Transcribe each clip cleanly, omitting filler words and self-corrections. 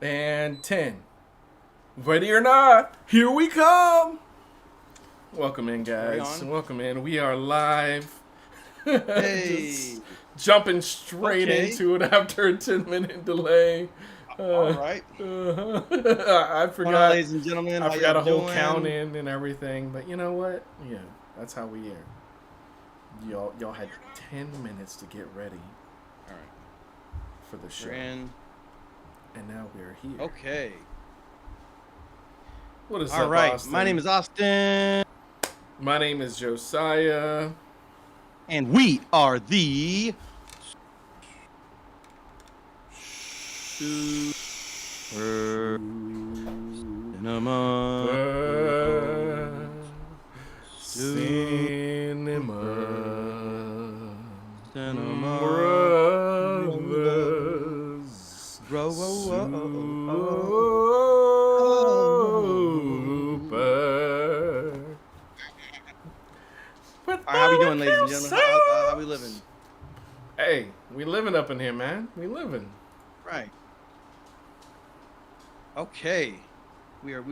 And 10. Ready or not, here we come. Welcome in, Carry guys. on. Welcome in. We are live. Hey. Just jumping straight Okay. into it after a 10-minute delay. All Uh, right. I What's going on, forgot. ladies and gentlemen? I How y'all forgot a whole count doing? in and everything. But you know what? Yeah, that's how we are. Y'all had 10 minutes to get ready All right. for the show, We're in. and now we are here. Okay. What is All up, right. My name Austin? is Austin, My name is Josiah. and we are the. Cinema. Cinema Cinema. Brothers. Bro, whoa, whoa, Super. With All right, how we doing, ladies and barbecue gentlemen? sauce. How we living? Hey, we living up in here, man. We living. Right. Okay. We are.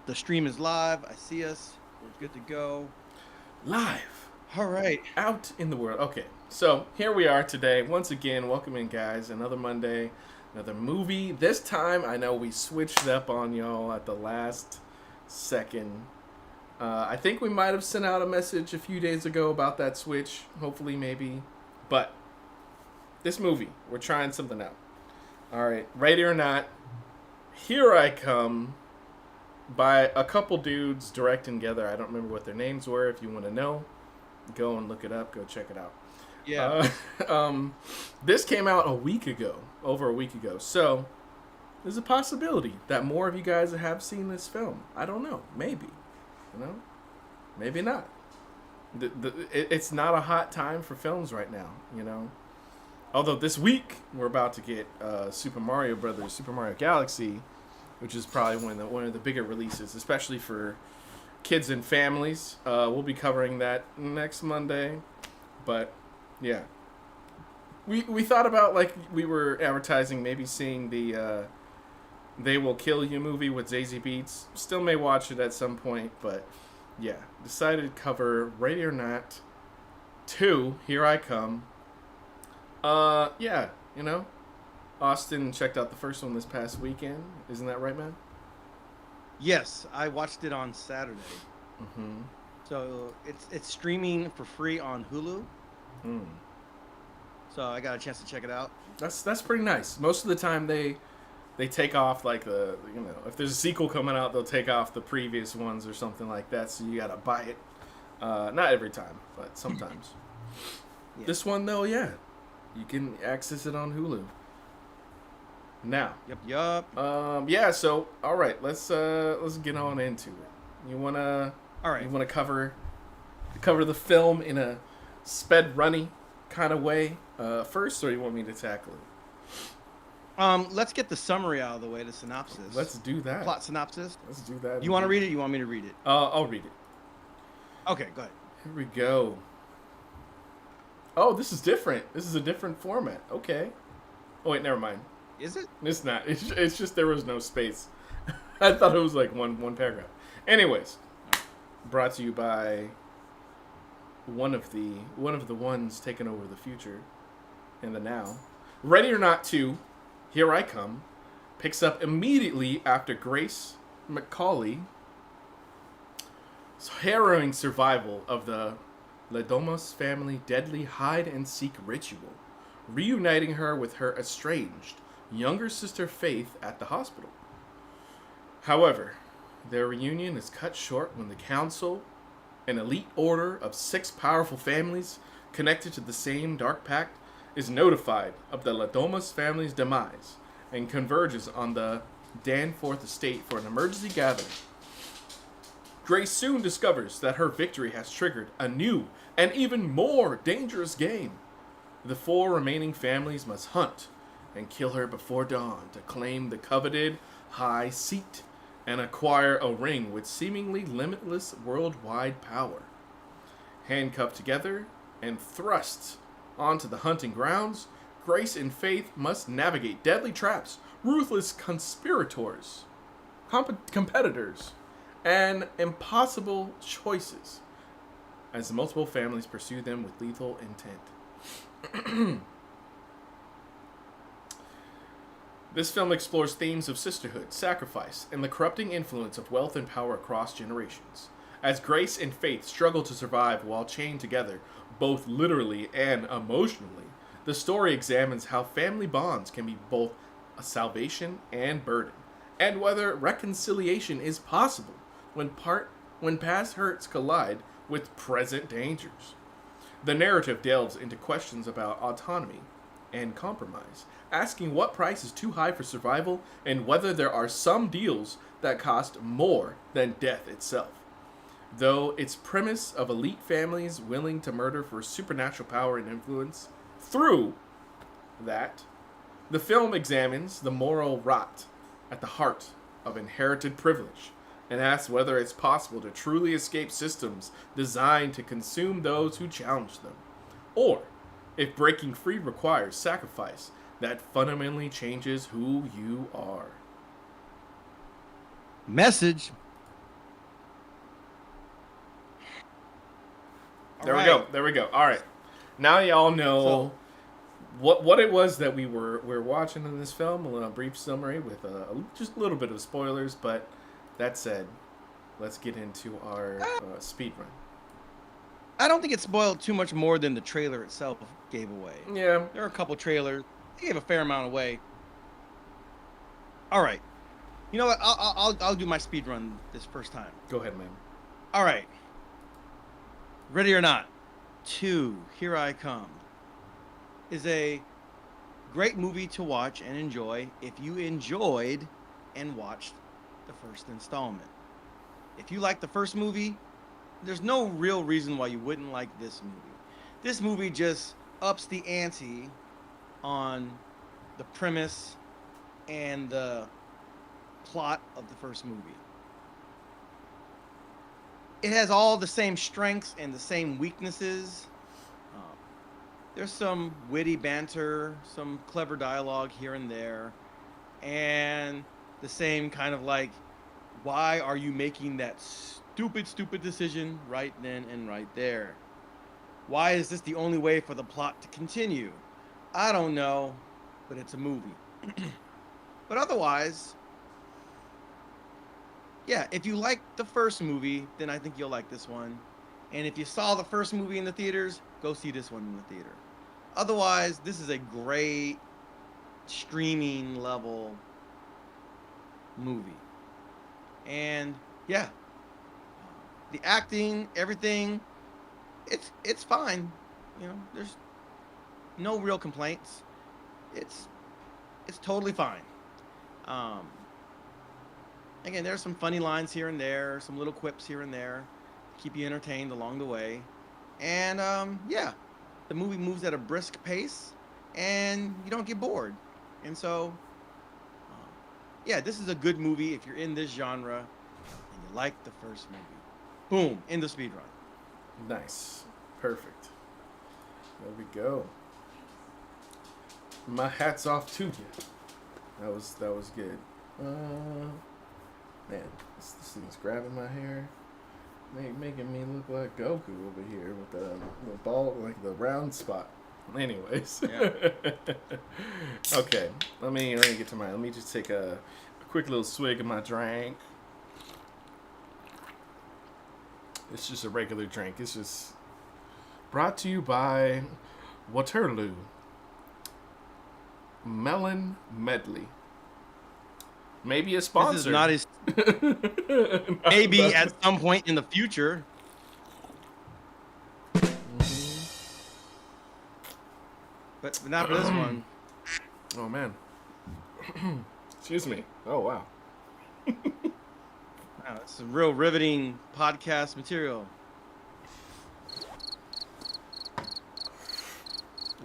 The stream is live. I see us. We're good to go. Live. All right. Out in the world. Okay, so here we are today. Once again, welcome in, guys. Another Monday, another movie. This time, I know we switched up on y'all at the last second. I think we might have sent out a message a few days ago about that switch. Hopefully, maybe. But this movie, we're trying something out. All right, ready or not, here I come. By a couple dudes directing together. I don't remember what their names were. If you want to know, go and look it up. Go check it out. Yeah. This came out a week ago, over a week ago. So there's a possibility that more of you guys have seen this film. I don't know. Maybe. Maybe not. It's not a hot time for films right now. Although this week we're about to get Super Mario Brothers, Super Mario Galaxy, which is probably one of the bigger releases, especially for kids and families. We'll be covering that next Monday. But yeah, we thought about, like, we were advertising maybe seeing the They Will Kill You movie with Zazie Beetz. Still may watch it at some point, but yeah, decided to cover Ready or Not 2. Here I come. Yeah, Austin checked out the first one this past weekend. Isn't that right, man? Yes, I watched it on Saturday. Mm-hmm. So it's streaming for free on Hulu. Mm. So I got a chance to check it out. That's pretty nice. Most of the time they take off, like, if there's a sequel coming out, they'll take off the previous ones or something like that. So you gotta buy it. Not every time, but sometimes. Yeah. This one though, yeah, you can access it on Hulu. Now, Yup. yeah. So all right, let's get on into it. You wanna All right. You wanna cover the film in a sped runny kind of way first, or you want me to tackle it? Let's get the summary out of the way, the synopsis. Let's do that. Plot synopsis. Let's do that. You want to read it? You want me to read it? I'll read it. Okay, go ahead. Here we go. Oh, this is different. This is a different format. Okay. Oh wait, never mind. Is it? It's not. It's just there was no space. I thought it was like one paragraph. Anyways, brought to you by one of the ones taking over the future and the now. Ready or Not 2, Here I Come, picks up immediately after Grace McCauley's harrowing survival of the Ladomos family deadly hide-and-seek ritual, reuniting her with her estranged younger sister Faith at the hospital. However, their reunion is cut short when the council, an elite order of 6 powerful families connected to the same dark pact, is notified of the Ladomas family's demise and converges on the Danforth estate for an emergency gathering. Grace soon discovers that her victory has triggered a new and even more dangerous game. The 4 remaining families must hunt and kill her before dawn to claim the coveted high seat and acquire a ring with seemingly limitless worldwide power. Handcuffed together and thrust onto the hunting grounds, Grace and Faith must navigate deadly traps, ruthless conspirators, competitors, and impossible choices as multiple families pursue them with lethal intent. This film explores themes of sisterhood, sacrifice, and the corrupting influence of wealth and power across generations. As Grace and Faith struggle to survive while chained together, both literally and emotionally, the story examines how family bonds can be both a salvation and burden, and whether reconciliation is possible when past hurts collide with present dangers. The narrative delves into questions about autonomy and compromise, asking what price is too high for survival and whether there are some deals that cost more than death itself. Though its premise of elite families willing to murder for supernatural power and influence, through that, the film examines the moral rot at the heart of inherited privilege and asks whether it's possible to truly escape systems designed to consume those who challenge them, or if breaking free requires sacrifice that fundamentally changes who you are. Message. There we go. All right. Now y'all know what it was that we're watching in this film. A brief summary with just a little bit of spoilers, but that said, let's get into our speed run. I don't think it spoiled too much more than the trailer itself gave away. Yeah. There are a couple trailers. They gave a fair amount away. All right. You know what? I'll do my speed run this first time. Go ahead, man. All right. Ready or Not 2, Here I Come, is a great movie to watch and enjoy if you enjoyed and watched the first installment. If you like the first movie, there's no real reason why you wouldn't like this movie. This movie just ups the ante on the premise and the plot of the first movie. It has all the same strengths and the same weaknesses. There's some witty banter, some clever dialogue here and there, and the same kind of like, why are you making that stupid decision right then and right there? Why is this the only way for the plot to continue? I don't know, but it's a movie. But otherwise, yeah, if you like the first movie, then I think you'll like this one. And if you saw the first movie in the theaters, go see this one in the theater. Otherwise, this is a great streaming level movie. And yeah, the acting, everything, it's fine. You know, there's no real complaints. It's totally fine. Again, there's some funny lines here and there, some little quips here and there, keep you entertained along the way. And yeah, the movie moves at a brisk pace, and you don't get bored. And so, yeah, this is a good movie if you're in this genre and you like the first movie. Boom, in the speed run. Nice. Perfect. There we go. My hat's off to you. That was good. Man, this thing's grabbing my hair, making me look like Goku over here with the ball, like the round spot. Anyways, Yeah. Okay. Let me get to mine. Let me just take a quick little swig of my drink. It's just a regular drink. It's just brought to you by Waterloo Melon Medley. Maybe a sponsor. This is not his. Maybe at some point in the future. But not for this one. Oh man. Excuse me. Oh wow. Wow, it's some real riveting podcast material.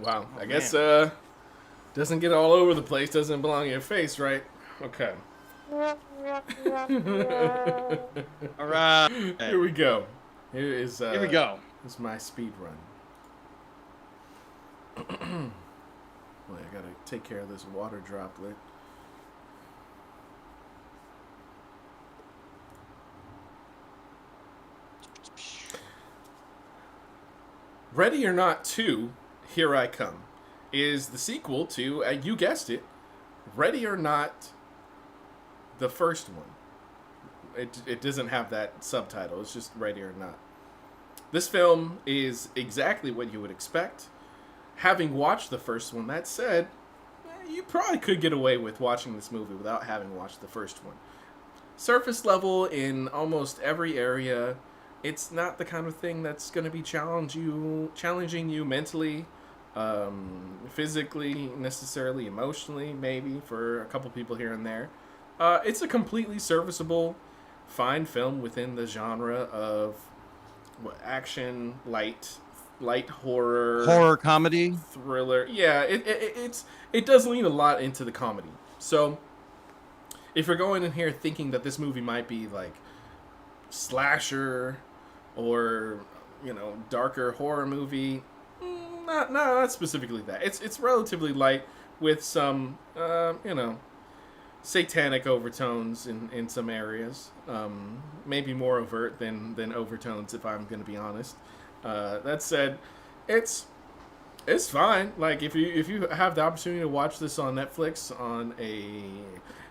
Wow. Oh, I guess man. doesn't get all over the place, doesn't belong in your face, right? Okay. All right. Here we go. Here we go. This is my speed run. Wait, I gotta take care of this water droplet. Ready or Not 2, Here I Come, is the sequel to, you guessed it, Ready or Not, the first one. It doesn't have that subtitle, it's just Ready or Not. This film is exactly what you would expect. Having watched the first one, that said, you probably could get away with watching this movie without having watched the first one. Surface level in almost every area. It's not the kind of thing that's going to be challenging you mentally, physically, necessarily, emotionally, maybe for a couple people here and there. It's a completely serviceable, fine film within the genre of action, light Horror comedy. thriller. Yeah, it does lean a lot into the comedy. So if you're going in here thinking that this movie might be like slasher or darker horror movie, not specifically that. It's relatively light with some satanic overtones in some areas. Maybe more overt than overtones, if I'm going to be honest. That said, it's fine. Like if you have the opportunity to watch this on Netflix on a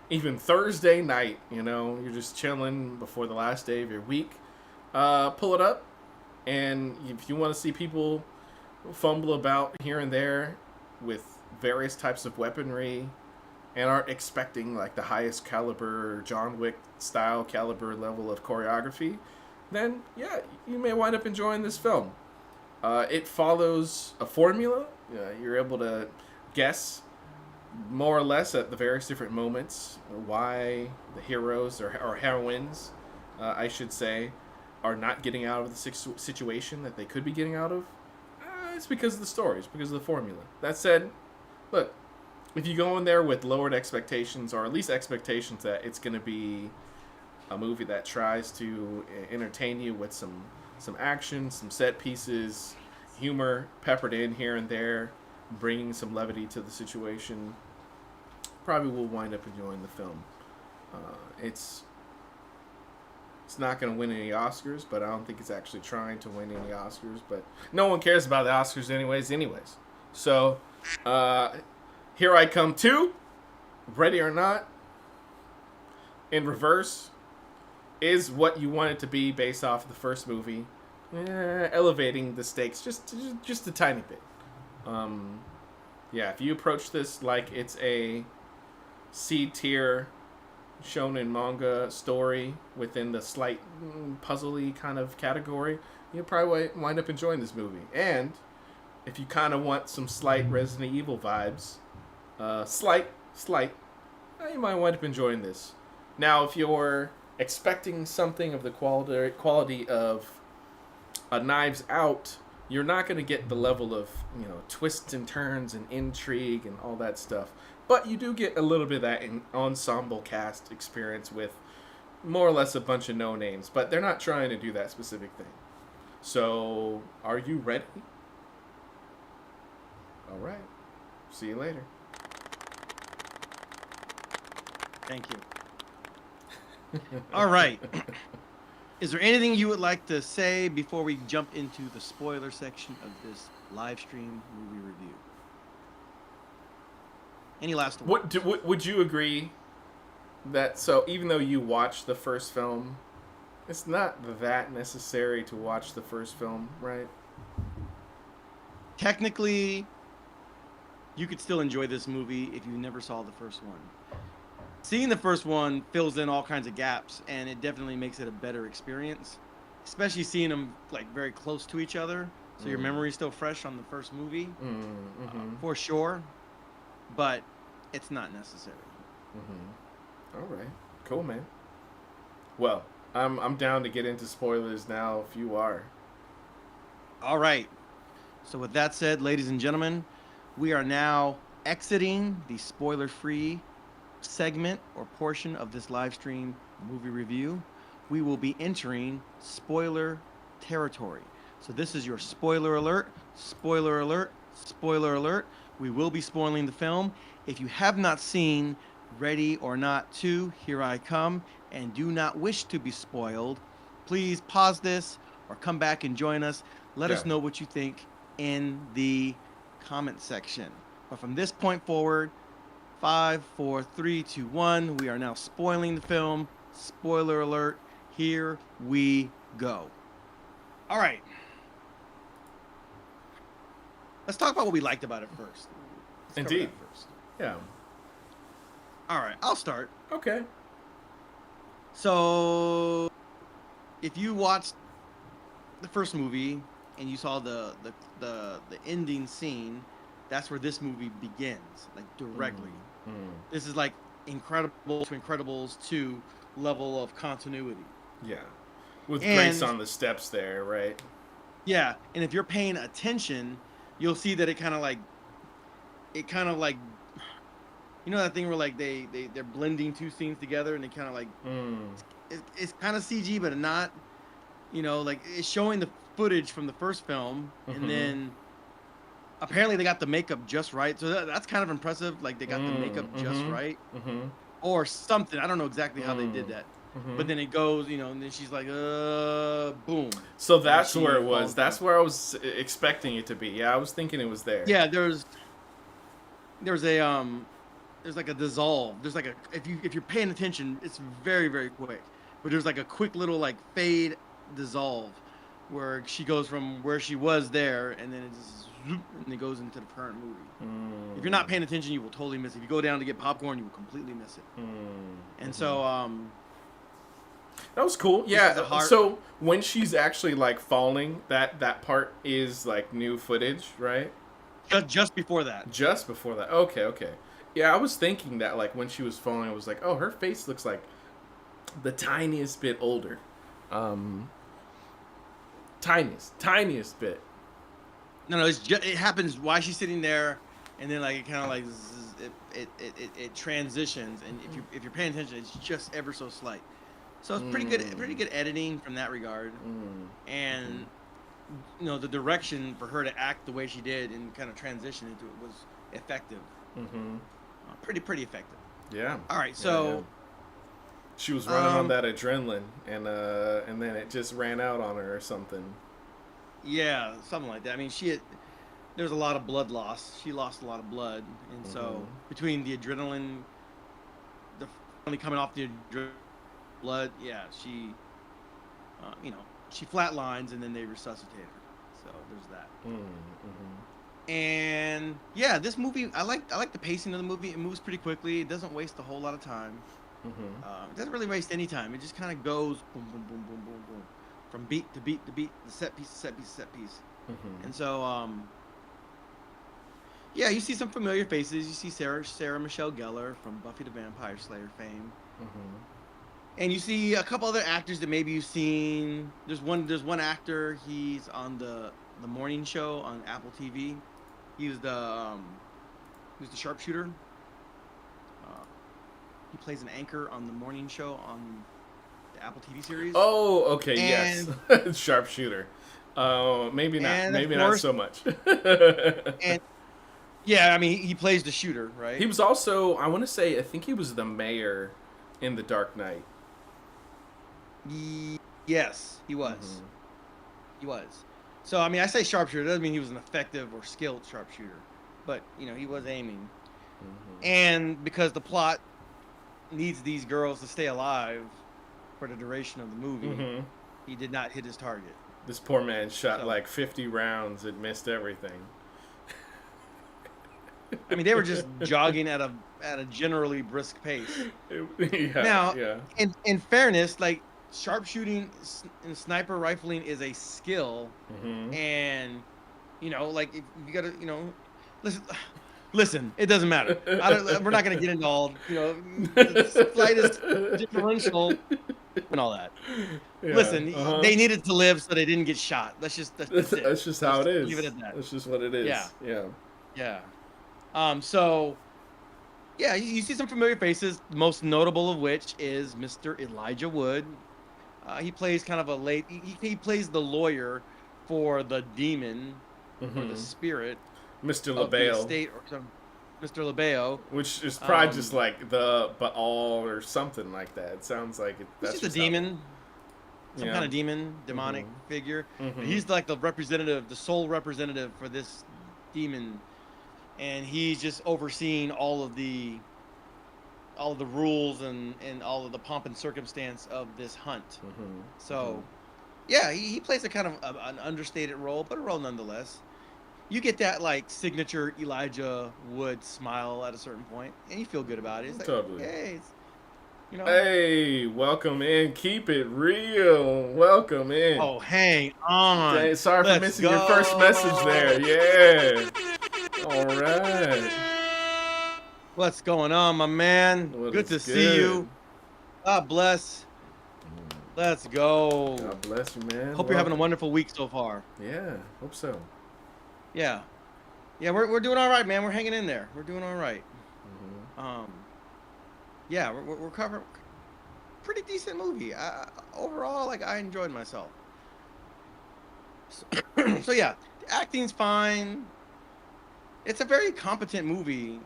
even Thursday night, you're just chilling before the last day of your week, pull it up, and if you want to see people fumble about here and there with various types of weaponry and aren't expecting like the highest caliber John Wick style caliber level of choreography, then yeah, you may wind up enjoying this film. It follows a formula. You're able to guess more or less at the various different moments why the heroes or heroines, I should say, are not getting out of the situation that they could be getting out of. It's because of the story. It's because of the formula. That said, look, if you go in there with lowered expectations, or at least expectations that it's going to be a movie that tries to entertain you with some action, some set pieces, humor peppered in here and there, bringing some levity to the situation, probably will wind up enjoying the film. It's not going to win any Oscars, but I don't think it's actually trying to win any Oscars. But no one cares about the Oscars anyways. So, Here I Come 2, Ready or Not, in reverse, is what you want it to be based off of the first movie, elevating the stakes just a tiny bit. If you approach this like it's a C-tier shonen manga story within the slight puzzly kind of category, you'll probably wind up enjoying this movie. And if you kind of want some slight Resident Evil vibes, slight, you might wind up enjoying this. Now, if you're expecting something of the quality of a Knives Out, you're not going to get the level of twists and turns and intrigue and all that stuff. But you do get a little bit of that ensemble cast experience with more or less a bunch of no names. But they're not trying to do that specific thing. So, are you ready? All right. See you later. Thank you. All right. Is there anything you would like to say before we jump into the spoiler section of this live stream movie review? Any last words? Would you agree that, so even though you watched the first film, it's not that necessary to watch the first film, right? Technically, you could still enjoy this movie if you never saw the first one. Seeing the first one fills in all kinds of gaps, and it definitely makes it a better experience, especially seeing them like very close to each other, so your memory's still fresh on the first movie, for sure. But it's not necessary. All right, cool, man. Well, I'm down to get into spoilers now if you are. All right. So with that said, ladies and gentlemen, we are now exiting the spoiler-free segment or portion of this live stream movie review. We will be entering spoiler territory. So this is your spoiler alert, spoiler alert, spoiler alert. We will be spoiling the film. If you have not seen Ready or Not 2, Here I Come, and do not wish to be spoiled, please pause this or come back and join us. Let us Yeah. know what you think in the comment section. But from this point forward, 5, 4, 3, 2, 1, we are now spoiling the film. Spoiler alert. Here we go. All right. Let's talk about what we liked about it first. Let's cover Indeed. that first. Yeah. All right, I'll start. Okay. So, if you watched the first movie and you saw the ending scene, that's where this movie begins, like directly. Mm. This is like Incredibles to Incredibles 2 level of continuity. Yeah. With And- Grace on the steps there, right? Yeah, and if you're paying attention, you'll see that it kind of like, you know that thing where like they're blending two scenes together and they kind of like, it's kind of CG but not, you know, like it's showing the footage from the first film Mhm. and then apparently they got the makeup just right, so that's kind of impressive. Like they got the makeup just right Mm-hmm. or something. I don't know exactly how they did that, Mm-hmm. but then it goes, you know, and then she's like, boom. So that's she where it falls was. That's down. where I was expecting it to be. Yeah, I was thinking it was there. Yeah, there's like a dissolve. There's like a if you're paying attention, it's very very quick. But there's like a quick little like fade dissolve where she goes from where she was there and then it just zoop, and it goes into the current movie. If you're not paying attention, you will totally miss it. If you go down to get popcorn, you will completely miss it. And so that was cool. Yeah. is a hard- So when she's actually like falling, that part is like new footage, right? just before that. Just before that. Okay. Yeah, I was thinking that like when she was falling, I was like, oh, her face looks like the tiniest bit older. Tiniest bit. No, it's just, it happens while she's sitting there, and then like it kind of like it transitions, and if you're paying attention, it's just ever so slight. So it's pretty good editing from that regard, and you know the direction for her to act the way she did and kind of transition into it was effective. Pretty effective. Yeah. All right, so. Yeah. She was running on that adrenaline, and then it just ran out on her or something. Yeah, something like that. I mean, there was a lot of blood loss. She lost a lot of blood, and so between the adrenaline, the only coming off the blood, yeah, she, she flatlines, and then they resuscitate her. So there's that. And yeah, this movie, I like the pacing of the movie. It moves pretty quickly. It doesn't waste a whole lot of time. It doesn't really waste any time. It just kind of goes boom, boom, boom, boom, boom, boom, from beat to beat to beat, the set piece, set piece, set piece. And so, yeah, you see some familiar faces. You see Sarah Michelle Gellar from Buffy the Vampire Slayer fame, and you see a couple other actors that maybe you've seen. There's one actor. He's on the morning show on Apple TV. He was the sharpshooter. He plays an anchor on the morning show on the Apple TV series. Oh, okay, yes. Sharpshooter. Maybe not. and of Maybe not course- so much. And yeah, I mean, he plays the shooter, right? He was also, I want to say, I think he was the mayor in The Dark Knight. Yes, he was. He was. So I mean, I say sharpshooter, doesn't mean he was an effective or skilled sharpshooter, but you know, he was aiming. And because the plot needs these girls to stay alive for the duration of the movie, he did not hit his target. This poor man shot So- like 50 rounds and missed everything. I mean, they were just jogging at a generally brisk pace. Yeah, Now- yeah. In fairness, like sharpshooting and sniper rifling is a skill, and you know, like if you gotta, you know, listen, it doesn't matter. We're not gonna get into all, you know, the slightest differential and all that. Yeah, Listen, they needed to live, so they didn't get shot. That's it. That's just how it is. Leave it at that. That's just what it is. Yeah. Yeah. Yeah. So, yeah, you see some familiar faces. The most notable of which is Mr. Elijah Wood. He plays kind of a he plays the lawyer for the demon or the spirit Mr. of the LaBelle, estate or some Mr. LeBeo. which is probably just like the Baal or something like that. It sounds like it. He's That's just a just how- demon, some Yeah. kind of demon, demonic figure. Mhm. He's like the representative, the sole representative for this demon, and he's just overseeing all of the rules and all of the pomp and circumstance of this hunt. Mhm. So, yeah, he plays a kind of an understated role, but a role nonetheless. You get that like signature Elijah Wood smile at a certain point, and you feel good about it. It's like, Totally. hey, it's, you know. Hey, welcome in. Keep it real. Welcome in. Oh, hang on. Dang, sorry for Let's missing your first message there. Yeah. All right. What's going on, my man? What Good to is see you. God bless. Let's go. God bless you, man. Hope you're having a wonderful week so far. Yeah, hope so. Yeah. Yeah, we're doing all right, man. We're hanging in there. We're doing all right. Yeah, we're covering pretty decent movie. Overall, like I enjoyed myself. So yeah, the acting's fine. It's a very competent movie.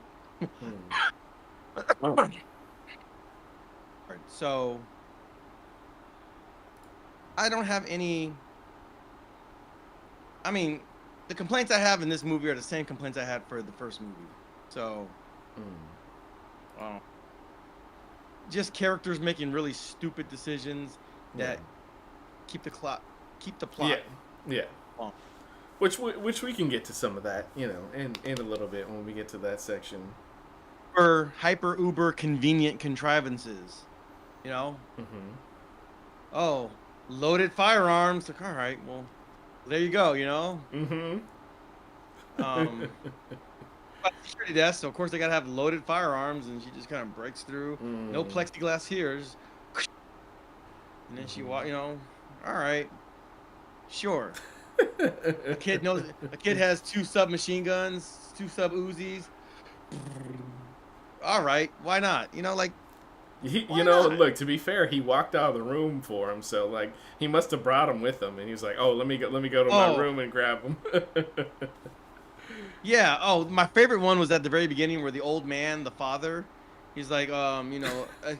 So I don't have any. I mean, the complaints I have in this movie are the same complaints I had for the first movie. So, just characters making really stupid decisions that keep the plot. Yeah. long. Which we can get to some of that, you know, in a little bit when we get to that section. For hyper uber convenient contrivances, you know. Oh, loaded firearms. Like, all right, well, there you go, you know. Security desk, so of course they gotta have loaded firearms, and she just kind of breaks through. No plexiglass here, just, and then she walk. You know, all right, sure. A kid has 2 submachine guns, 2 sub Uzis. All right, why not? You know, like. Look, to be fair, he walked out of the room for him, so like he must have brought him with him, and he was like, "Oh, let me go to my room and grab him." Yeah. Oh, my favorite one was at the very beginning where the old man, the father, he's like,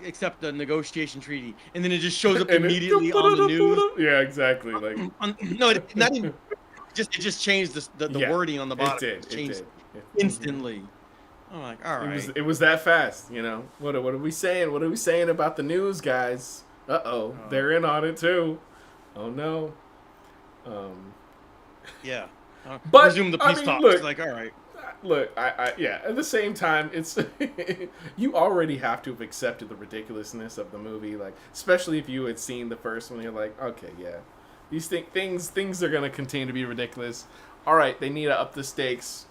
accept the negotiation treaty, and then it just shows up immediately on the news. Yeah, exactly. Like no, not even. It just changed the wording on the bottom. It did. Instantly. I'm like, all right. It was that fast, you know. What are we saying? What are we saying about the news, guys? They're in on it too. Oh no. Yeah. But resume the peace talks. Look, like, all right. Look, at the same time, it's you already have to have accepted the ridiculousness of the movie, like especially if you had seen the first one. You're like, okay, yeah, these things are gonna continue to be ridiculous. All right, they need to up the stakes.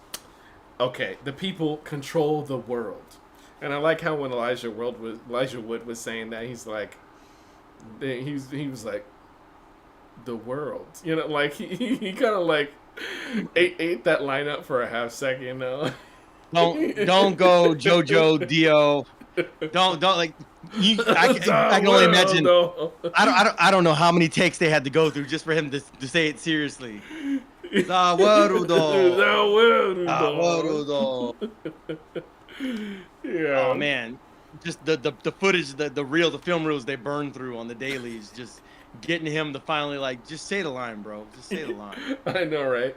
Okay, the people control the world, and I like how when Elijah Wood was saying that, he's like, he was like, the world, you know, like he kind of like ate that line up for a half second. Don't go JoJo Dio. Don't like. I can only imagine. No. I don't know how many takes they had to go through just for him to say it seriously. Zawarudo. Yeah. Oh man, just the footage, the film reels they burn through on the dailies, just getting him to finally like just say the line, bro. Just say the line. I know, right?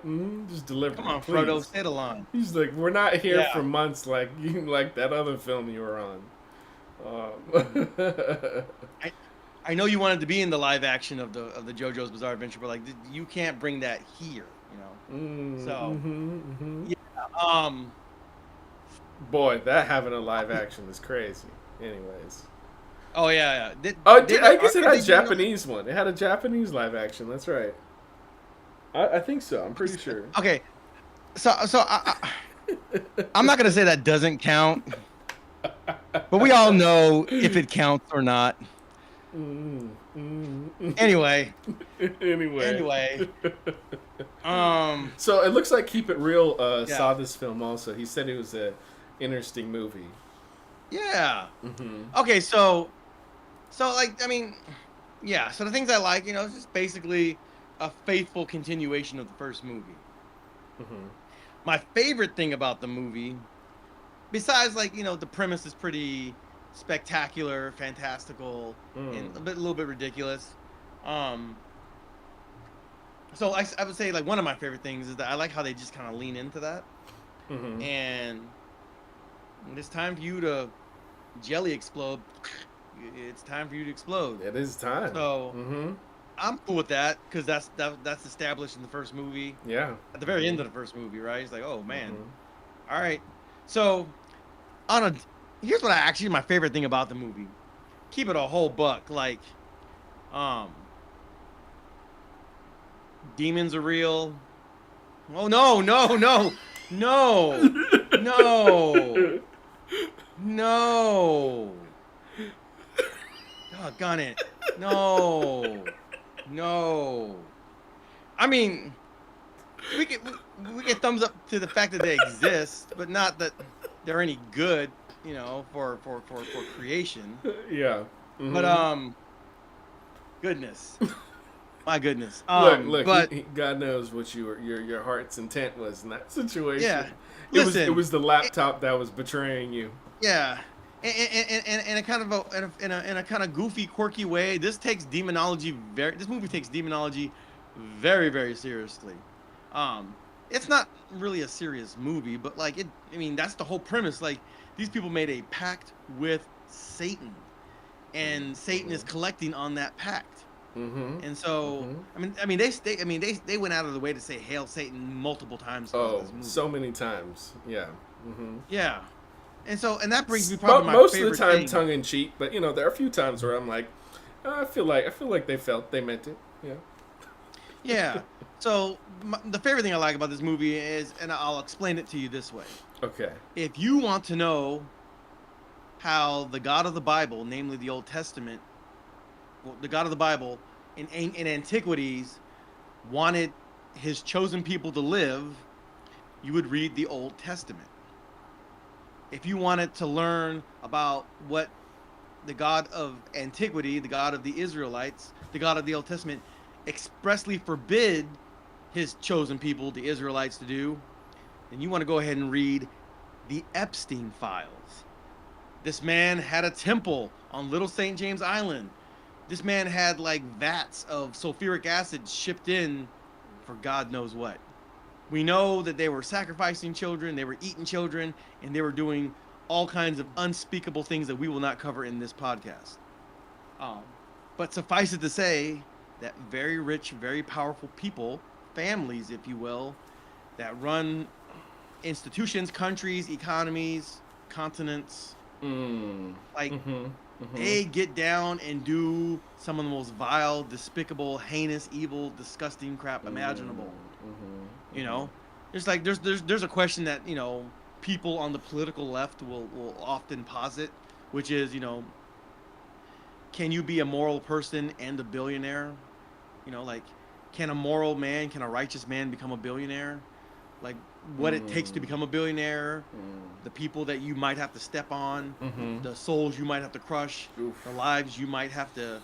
Just deliver. Come on, please. Frodo, say the line. He's like, we're not here for months, like that other film you were on. I know you wanted to be in the live action of the JoJo's Bizarre Adventure, but like you can't bring that here, you know. Yeah. Boy, that having a live action is crazy. Anyways. Oh yeah. I guess it had a Japanese one. It had a Japanese live action. That's right. I think so. I'm pretty sure. Okay. So I'm not gonna say that doesn't count, but we all know if it counts or not. Anyway. So it looks like Keep It Real saw this film also. He said it was a interesting movie. Yeah. Okay, so like, I mean, yeah. So the things I like, you know, it's just basically a faithful continuation of the first movie. My favorite thing about the movie, besides like the premise is pretty spectacular, fantastical, and a little bit ridiculous. Um, so I would say like one of my favorite things is that I like how they just kind of lean into that. Mm-hmm. And when it's time for you to jelly explode, it's time for you to explode. It is time. So Mm-hmm. I'm cool with that because that's established in the first movie. Yeah. At the very end of the first movie, right? It's like, oh man, Mhm. all right. So here's what my favorite thing about the movie. Keep it a whole buck. Like, demons are real. Oh no, no, no, no, no, no. Doggone it. No. No. I mean, we get thumbs up to the fact that they exist, but not that they're any good, for creation. Yeah. Mm-hmm. But goodness. My goodness. Look, but God knows what your heart's intent was in that situation. yeah. It was the laptop that was betraying you. Yeah. In a kind of in a kind of goofy, quirky way, this movie takes demonology very, very seriously. It's not really a serious movie, but like that's the whole premise. Like, these people made a pact with Satan, and Satan is collecting on that pact. Mm-hmm. And so, they went out of the way to say "Hail Satan" multiple times. Oh, so many times. Yeah. Mm-hmm. Yeah. And that brings me probably my most favorite of the time thing. tongue in cheek, but there are a few times where I'm like, I feel like they meant it. Yeah. Yeah. So the favorite thing I like about this movie is, and I'll explain it to you this way. Okay. If you want to know how the God of the Bible, namely the Old Testament, the God of the Bible in antiquities wanted his chosen people to live, you would read the Old Testament. If you wanted to learn about what the God of antiquity, the God of the Israelites, the God of the Old Testament, expressly forbid his chosen people, the Israelites, to do, then you want to go ahead and read the Epstein Files. This man had a temple on Little St. James Island. This man had like vats of sulfuric acid shipped in for God knows what. We know that they were sacrificing children, they were eating children, and they were doing all kinds of unspeakable things that we will not cover in this podcast. But suffice it to say that very rich, very powerful people, families, if you will, that run institutions, countries, economies, continents, they get down and do some of the most vile, despicable, heinous, evil, disgusting crap imaginable. There's a question that people on the political left will often posit, which is can you be a moral person and a billionaire? Can a moral man, can a righteous man become a billionaire? Like, what it takes to become a billionaire, the people that you might have to step on, the souls you might have to crush, the lives you might have to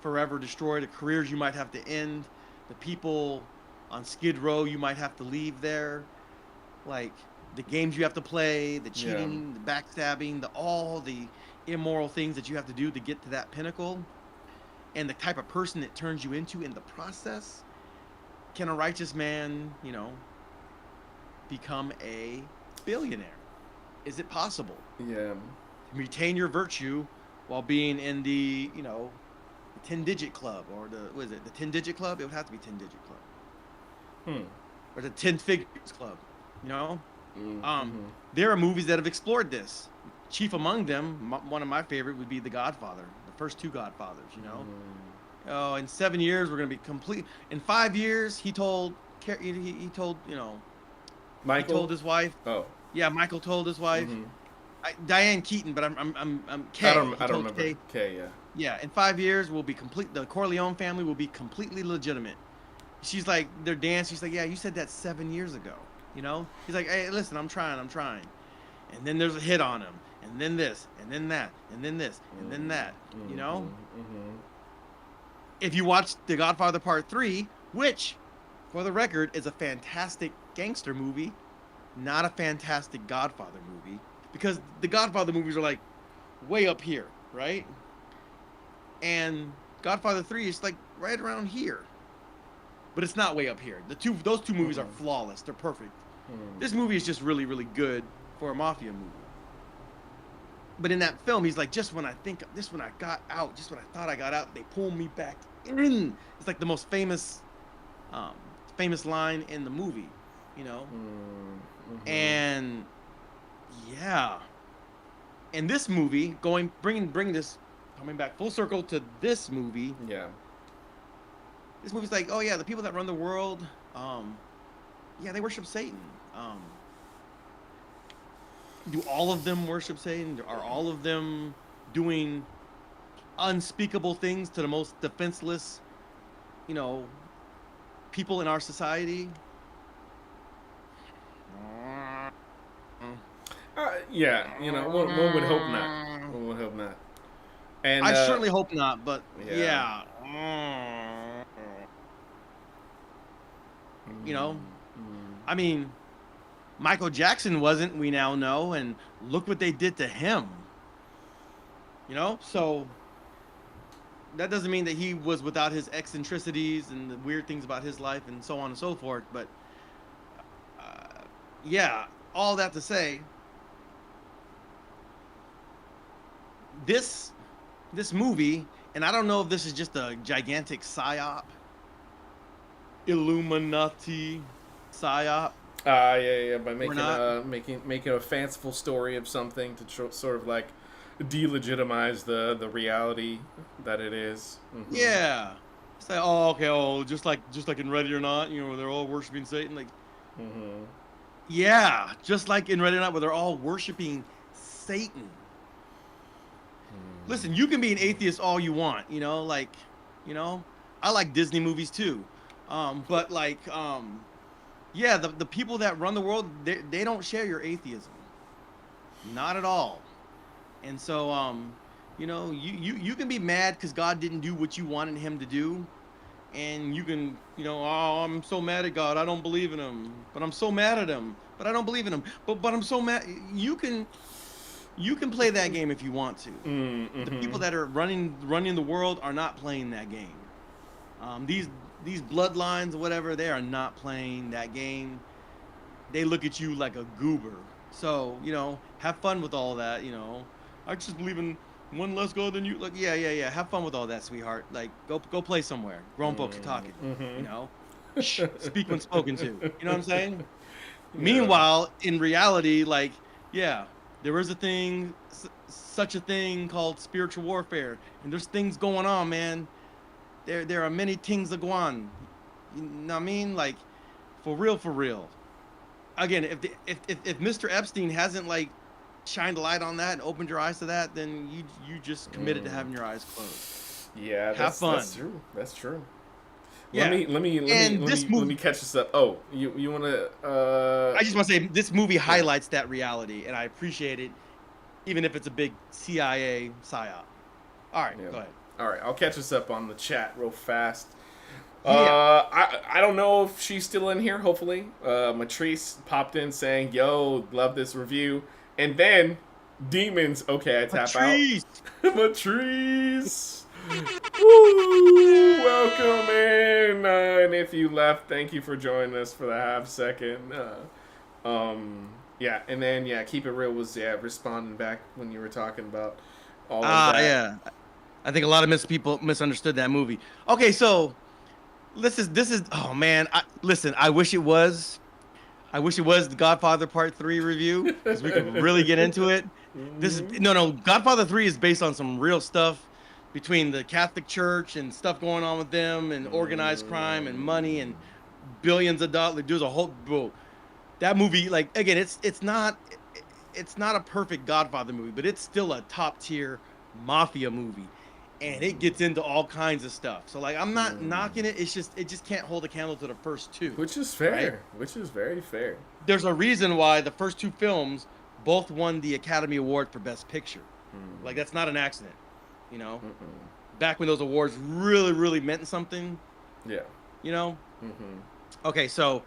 forever destroy, the careers you might have to end, the people on Skid Row you might have to leave there, like the games you have to play, the cheating, the backstabbing, all the immoral things that you have to do to get to that pinnacle, and the type of person it turns you into in the process. Can a righteous man, become a billionaire? Is it possible? Yeah. Retain your virtue while being in the 10-digit club, or the 10-digit club? It would have to be 10-digit club. Or the 10 figures club, There are movies that have explored this. Chief among them, one of my favorite would be The Godfather, the first two Godfathers, Oh, in 7 years we're gonna be complete. In 5 years, he told Michael? He told his wife. Oh. Yeah, Michael told his wife. Diane Keaton, but I'm Kay. I don't remember. Kay, yeah. Yeah, in 5 years we'll be complete. The Corleone family will be completely legitimate. She's like, they're dancing. She's like, yeah, you said that 7 years ago. He's like, hey, listen, I'm trying. And then there's a hit on him, and then this, and then that, and then this, and then that. If you watch The Godfather Part 3, which, for the record, is a fantastic gangster movie, not a fantastic Godfather movie, because the Godfather movies are like way up here, right? And Godfather 3 is like right around here. But it's not way up here. Those two movies are flawless. They're perfect. This movie is just really, really good for a mafia movie. But in that film, he's like, just when I got out, just when I thought I got out, they pulled me back in. It's like the most famous line in the movie, you know? And yeah. And this movie, coming back full circle to this movie. Yeah. This movie's like, oh yeah, the people that run the world, yeah, they worship Satan. Do all of them worship Satan? Are all of them doing unspeakable things to the most defenseless, you know, people in our society? Yeah, you know, one would hope not. One would hope not. And I certainly hope not, but yeah. You know, I mean, Michael Jackson wasn't, we now know, and look what they did to him. You know, so that doesn't mean that he was without his eccentricities and the weird things about his life and so on and so forth. But yeah, all that to say, this movie, and I don't know if this is just a gigantic psyop, Illuminati psyop. Yeah, by making a fanciful story of something to sort of like delegitimize the reality that it is. Yeah, it's like, oh, okay, just like in Ready or Not, you know, where they're all worshiping Satan, like, yeah, just like in Ready or Not, where they're all worshiping Satan. Listen, you can be an atheist all you want, you know, like, you know, I like Disney movies too, but like, yeah, the people that run the world, they don't share your atheism, not at all. And so, you know, you can be mad because God didn't do what you wanted him to do, and you can, you know, oh, I'm so mad at God, I don't believe in him, but I'm so mad at him, but I don't believe in him, but I'm so mad. You can play that game if you want to. The people that are running the world are not playing that game. These bloodlines or whatever, they are not playing that game. They look at you like a goober. So, you know, have fun with all that, you know. I just believe in one less God than you. Like, yeah. Have fun with all that, sweetheart. Like, go play somewhere. Grown folks are talking, you know. Shh, speak when spoken to. You know what I'm saying? Yeah. Meanwhile, in reality, like, yeah, there is such a thing called spiritual warfare. And there's things going on, man. There are many things that go on. You know what I mean? Like, for real. Again, if Mr. Epstein hasn't like shined a light on that and opened your eyes to that, then you just committed to having your eyes closed. Yeah, have fun. That's true. Yeah. Let me catch this up. Oh, you want to? I just want to say this movie highlights that reality, and I appreciate it, even if it's a big CIA psyop. All right, go ahead. All right, I'll catch us up on the chat real fast. Yeah. I don't know if she's still in here, hopefully. Matrice popped in saying, yo, love this review. And then, Demons, okay, I tap Matrice. out. Matrice! Woo! Welcome in! And if you left, thank you for joining us for the half second. Yeah, and then, Keep It Real was, responding back when you were talking about all of that. Yeah. I think a lot of people misunderstood that movie. Okay, so this is oh man, I wish it was the Godfather Part 3 review because we could really get into it. This is no Godfather 3 is based on some real stuff between the Catholic Church and stuff going on with them and organized crime and money and billions of dollars. There's a whole that movie, like, again, it's not a perfect Godfather movie, but it's still a top tier mafia movie. And it gets into all kinds of stuff. So, like, I'm not knocking it. It's just, it just can't hold a candle to the first two. Which is fair. Right? Which is very fair. There's a reason why the first two films both won the Academy Award for Best Picture. Like, that's not an accident, you know? Back when those awards really, really meant something. Yeah. You know? Mm-hmm. Okay, so,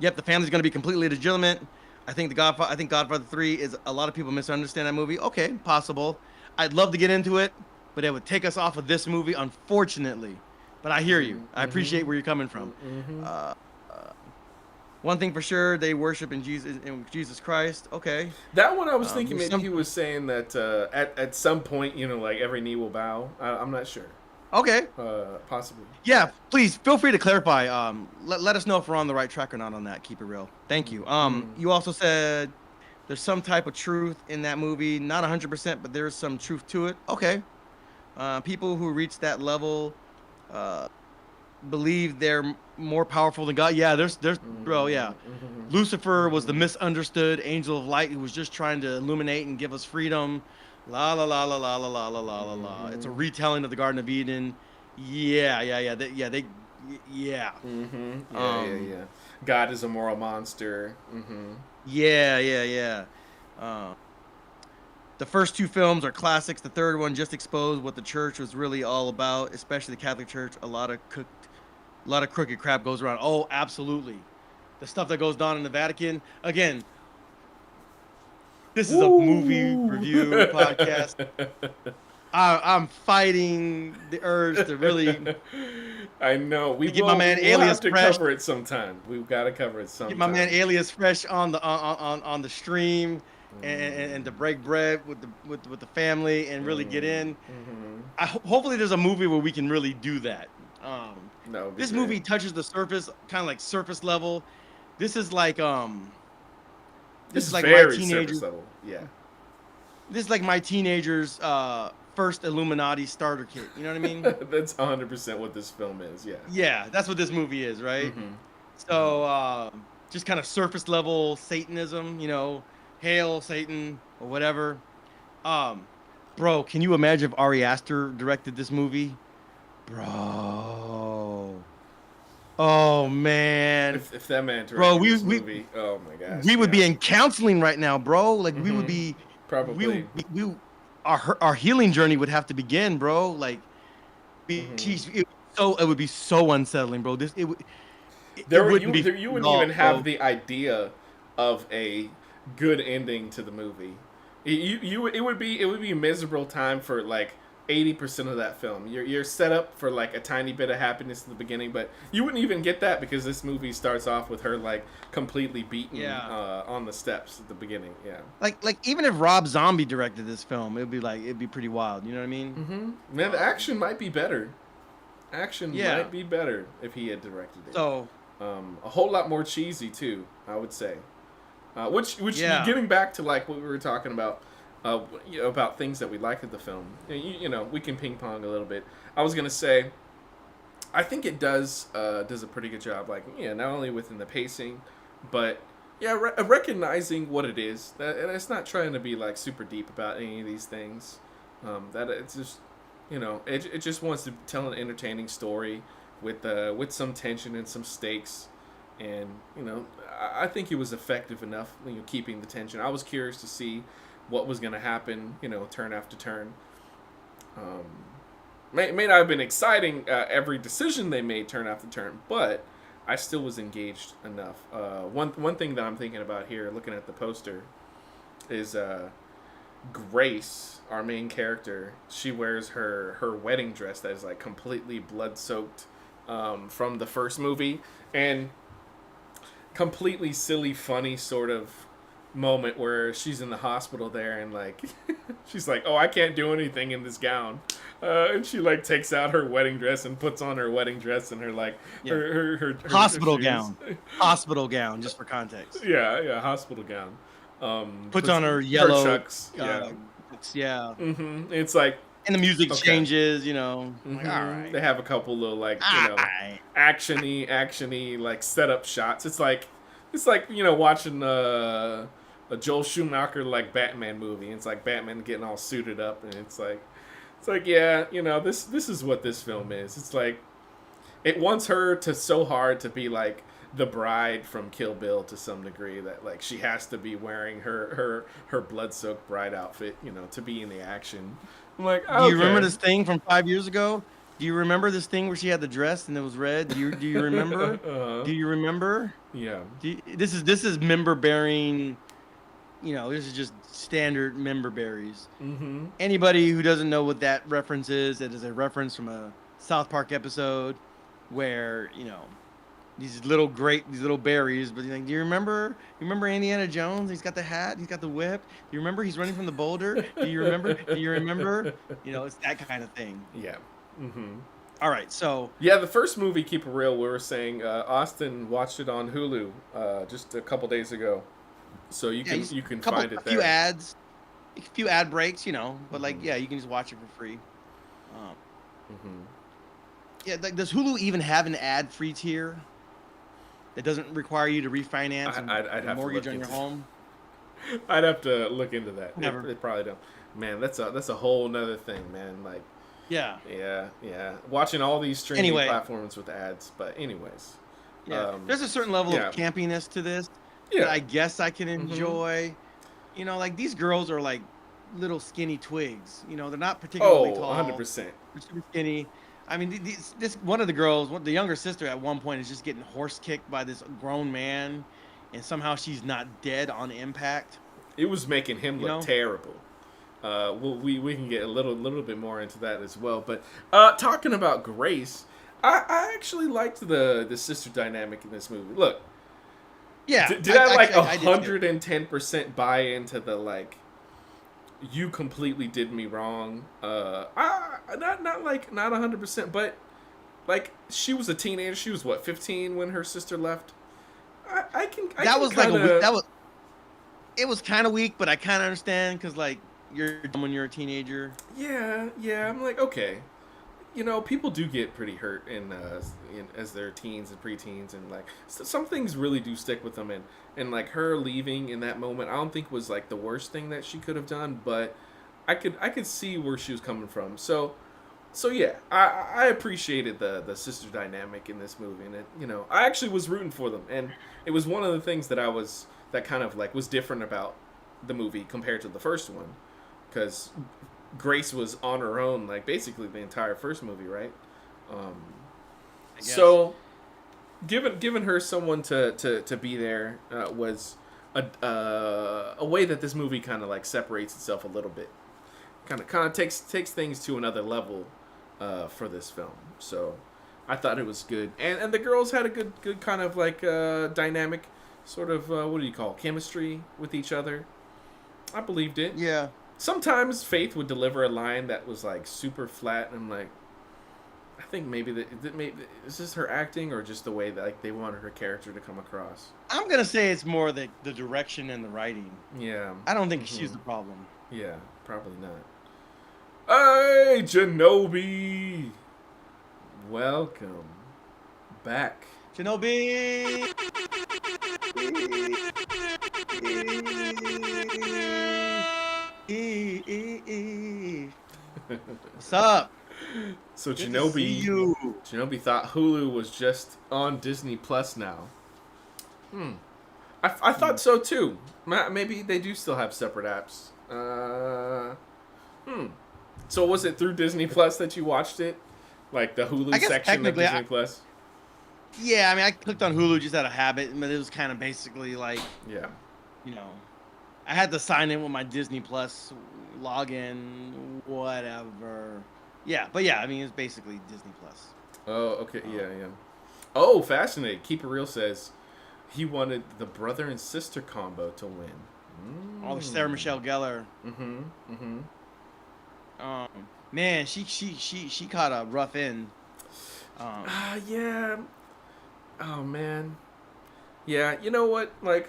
Yep, the family's going to be completely legitimate. I think Godfather 3 is a lot of people misunderstand that movie. Okay, possible. I'd love to get into it, but it would take us off of this movie, unfortunately. But I hear you. I appreciate where you're coming from. Uh, one thing for sure, they worship in Jesus Christ. Okay. That one I was thinking there's maybe some- he was saying that at some point, you know, like every knee will bow. I'm not sure. Okay. Possibly. Yeah, please feel free to clarify. Let us know if we're on the right track or not on that. Keep it real. Thank you. You also said there's some type of truth in that movie. Not 100%, but there's some truth to it. Okay. People who reach that level believe they're more powerful than God. Yeah, there's bro, yeah. Lucifer was the misunderstood angel of light who was just trying to illuminate and give us freedom. La la la la la la la la la la la. It's a retelling of the Garden of Eden. Yeah. Yeah. Yeah. God is a moral monster. Yeah. The first two films are classics. The third one just exposed what the church was really all about, especially the Catholic Church. A lot of crooked crap goes around. Oh, absolutely. The stuff that goes on in the Vatican. Again, this is a movie review podcast. I'm fighting the urge to really I know. get my man we'll Alias have to fresh. cover it sometime. We've got to cover it sometime. Get my man Alias fresh on the stream and to break bread with the family and really get in. Hopefully there's a movie where we can really do that. No, This movie touches the surface, kind of like surface level. This is like This is like very my teenager. surface level. Yeah. This is like my teenager's first Illuminati starter kit. You know what I mean? That's 100% what this film is. Yeah. Yeah, that's what this movie is, right? So just kind of surface level Satanism, you know, hail Satan or whatever. Bro, can you imagine if Ari Aster directed this movie? Bro. Oh man. If that man directed Bro, this movie, oh my gosh. We would be in counseling right now, bro. Like we would be probably. Our healing journey would have to begin, bro. Like it would be so unsettling, bro. You wouldn't even have the idea of a good ending to the movie. It would be a miserable time for like 80% of that film. You're set up for like a tiny bit of happiness in the beginning, but you wouldn't even get that because this movie starts off with her like completely beaten on the steps at the beginning. Yeah. Like even if Rob Zombie directed this film, it'd be pretty wild. You know what I mean? Man, the action might be better. Might be better if he had directed it. So a whole lot more cheesy too, I would say. Which getting back to like what we were talking about things that we liked of the film. You know, we can ping pong a little bit. I was gonna say, I think it does a pretty good job. Like, not only within the pacing, but recognizing what it is. And it's not trying to be like super deep about any of these things. That it's just, it just wants to tell an entertaining story with some tension and some stakes. And I think it was effective enough. Keeping the tension. I was curious to see what was going to happen, turn after turn. May not have been exciting every decision they made turn after turn, but I still was engaged enough. One thing that I'm thinking about here, looking at the poster, is Grace, our main character. She wears her wedding dress that is like completely blood-soaked from the first movie, and completely silly, funny sort of moment where she's in the hospital there and like she's like, oh, I can't do anything in this gown, and she like takes out her wedding dress and puts on her wedding dress and her like her hospital gown just for context. Hospital gown. Puts on her yellow chucks. It's like, and the music changes, like, all right. They have a couple little like actiony like setup shots. It's like watching a Joel Schumacher like Batman movie. It's like Batman getting all suited up, and it's like this is what this film is. It's like it wants her to so hard to be like the bride from Kill Bill to some degree, that like she has to be wearing her blood-soaked bride outfit, to be in the action. I'm like, okay. Do you remember this thing from 5 years ago? Do you remember this thing where she had the dress and it was red? Do you remember? Uh-huh. Do you remember? Yeah. This is member bearing. This is just standard member berries. Mm-hmm. Anybody who doesn't know what that reference is, it is a reference from a South Park episode where these little berries. But do you remember? You remember Indiana Jones? He's got the hat. He's got the whip. Do you remember? He's running from the boulder. Do you remember? Do you remember? It's that kind of thing. Yeah. Mm-hmm. All right, so Yeah, the first movie, Keep It Real, we were saying Austin watched it on Hulu just a couple days ago, so you can find it a few there. ads, a few ad breaks, but Mhm. you can just watch it for free. Um, Mm-hmm. yeah, does Hulu even have an ad-free tier that doesn't require you to refinance I'd a have to mortgage look on your into home? I'd have to look into that. Never. They probably don't. Man, that's a whole nother thing, man. Like, Yeah. yeah. Watching all these streaming Anyway. platforms with ads, but anyways. Yeah. There's a certain level yeah. of campiness to this Yeah. that I guess I can Mhm. enjoy. Like these girls are like little skinny twigs. They're not particularly tall. 100%. They're super skinny. I mean, this one of the girls, the younger sister, at one point is just getting horse kicked by this grown man, and somehow she's not dead on impact. It was making him look know? terrible. We can get a little bit more into that as well. But talking about Grace, I actually liked the sister dynamic in this movie. Look, Yeah. did I like I did too. 110% buy into the like? You completely did me wrong. Not 100%, but like she was a teenager. She was what, 15 when her sister left. I can. That was like a week. It was kind of weak, but I kind of understand because like you're dumb when you're a teenager. Yeah. I'm like, okay. People do get pretty hurt as they're teens and preteens, and like some things really do stick with them. And like her leaving in that moment, I don't think was like the worst thing that she could have done, but I could see where she was coming from. So yeah, I appreciated the sister dynamic in this movie, and I actually was rooting for them, and it was one of the things that kind of like was different about the movie compared to the first one, because Grace was on her own, like basically the entire first movie, right? I guess. So, given her someone to be there was a way that this movie kind of like separates itself a little bit, kind of takes things to another level for this film. So, I thought it was good, and the girls had a good kind of like dynamic, sort of what do you call chemistry with each other. I believed it. Yeah. Sometimes Faith would deliver a line that was like super flat, and I'm like, I think maybe is this her acting or just the way that like they wanted her character to come across? I'm gonna say it's more the direction and the writing. Yeah. I don't think she's the problem. Yeah, probably not. Hey, Genobi! Welcome back. Shinobi. What's up? So Good to see you. Genobi thought Hulu was just on Disney Plus now. I thought so too. Maybe they do still have separate apps. So was it through Disney Plus that you watched it? Like the Hulu I guess section of technically Disney Plus? Yeah, I mean, I clicked on Hulu just out of habit, but it was kind of basically like, Yeah. I had to sign in with my Disney Plus login, whatever. Yeah, but yeah, I mean, it's basically Disney Plus. Oh, okay. Yeah. Oh, fascinating. Keep It Real says he wanted the brother and sister combo to win. Oh, Sarah Michelle Gellar. Mm-hmm. Man, she caught a rough end. Yeah. Oh man. Yeah. You know what? Like,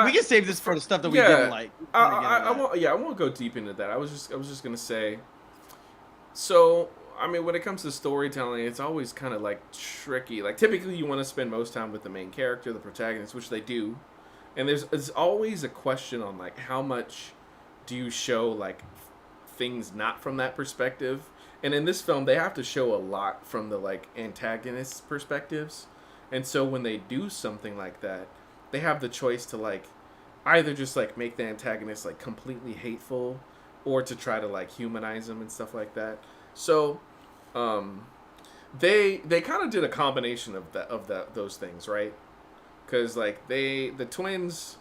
we can save this for the stuff that we yeah, didn't like. I won't. Yeah, I won't go deep into that. I was just gonna say. So, I mean, when it comes to storytelling, it's always kind of like tricky. Like, typically, you want to spend most time with the main character, the protagonist, which they do. And there's always a question on like how much do you show like things not from that perspective. And in this film, they have to show a lot from the like antagonist's perspectives. And so when they do something like that, they have the choice to like either just like make the antagonist like completely hateful, or to try to like humanize them and stuff like that. So Um, they kind of did a combination of those things, right? Because like the twins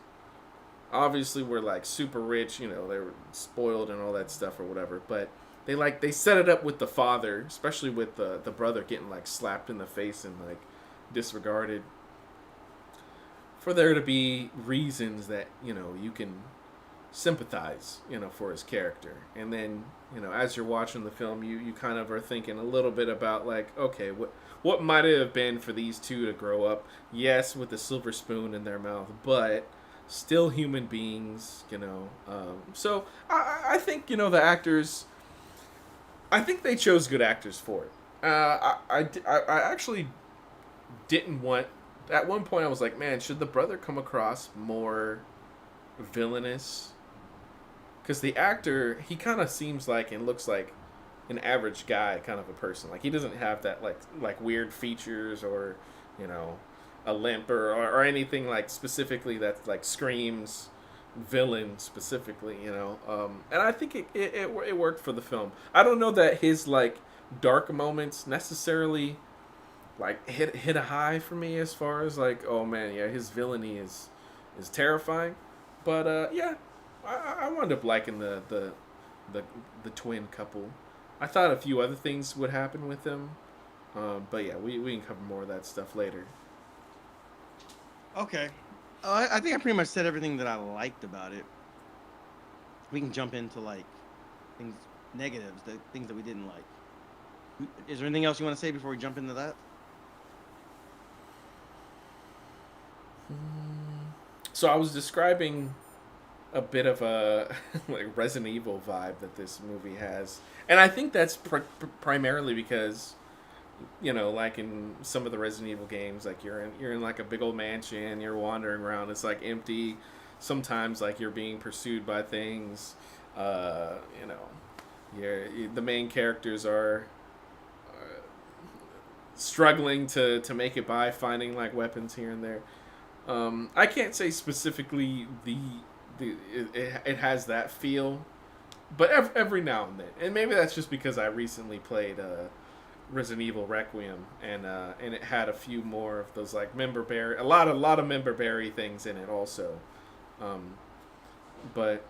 obviously were like super rich, you know, they were spoiled and all that stuff or whatever, but they set it up with the father, especially with the brother getting like slapped in the face and like disregarded, for there to be reasons that, you know, you can sympathize, you know, for his character. And then, you know, as you're watching the film, you kind of are thinking a little bit about like, okay, what might it have been for these two to grow up, yes, with a silver spoon in their mouth, but still human beings, you know. So I think, you know, the actors, I think they chose good actors for it. I actually didn't want. At one point, I was like, man, should the brother come across more villainous? Because the actor, he kind of seems like and looks like an average guy kind of a person. Like he doesn't have that like weird features or, you know, a limp or anything like specifically that like screams villain specifically, you know. And I think it worked for the film. I don't know that his like dark moments necessarily like hit a high for me as far as like, oh man, yeah, his villainy is terrifying. But yeah, I wound up liking the the twin couple. I thought a few other things would happen with them, but yeah, we can cover more of that stuff later. Okay. I think I pretty much said everything that I liked about it. We can jump into like things negatives, the things that we didn't like. Is there anything else you want to say before we jump into that? So I was describing a bit of a like Resident Evil vibe that this movie has, and I think that's primarily because, you know, like in some of the Resident Evil games, like you're in like a big old mansion, you're wandering around, it's like empty. Sometimes like you're being pursued by things. You know, the main characters are struggling to make it by finding like weapons here and there. I can't say specifically it has that feel, but every now and then, and maybe that's just because I recently played Resident Evil Requiem, and it had a few more of those like member berry, a lot of member berry things in it also. Um, but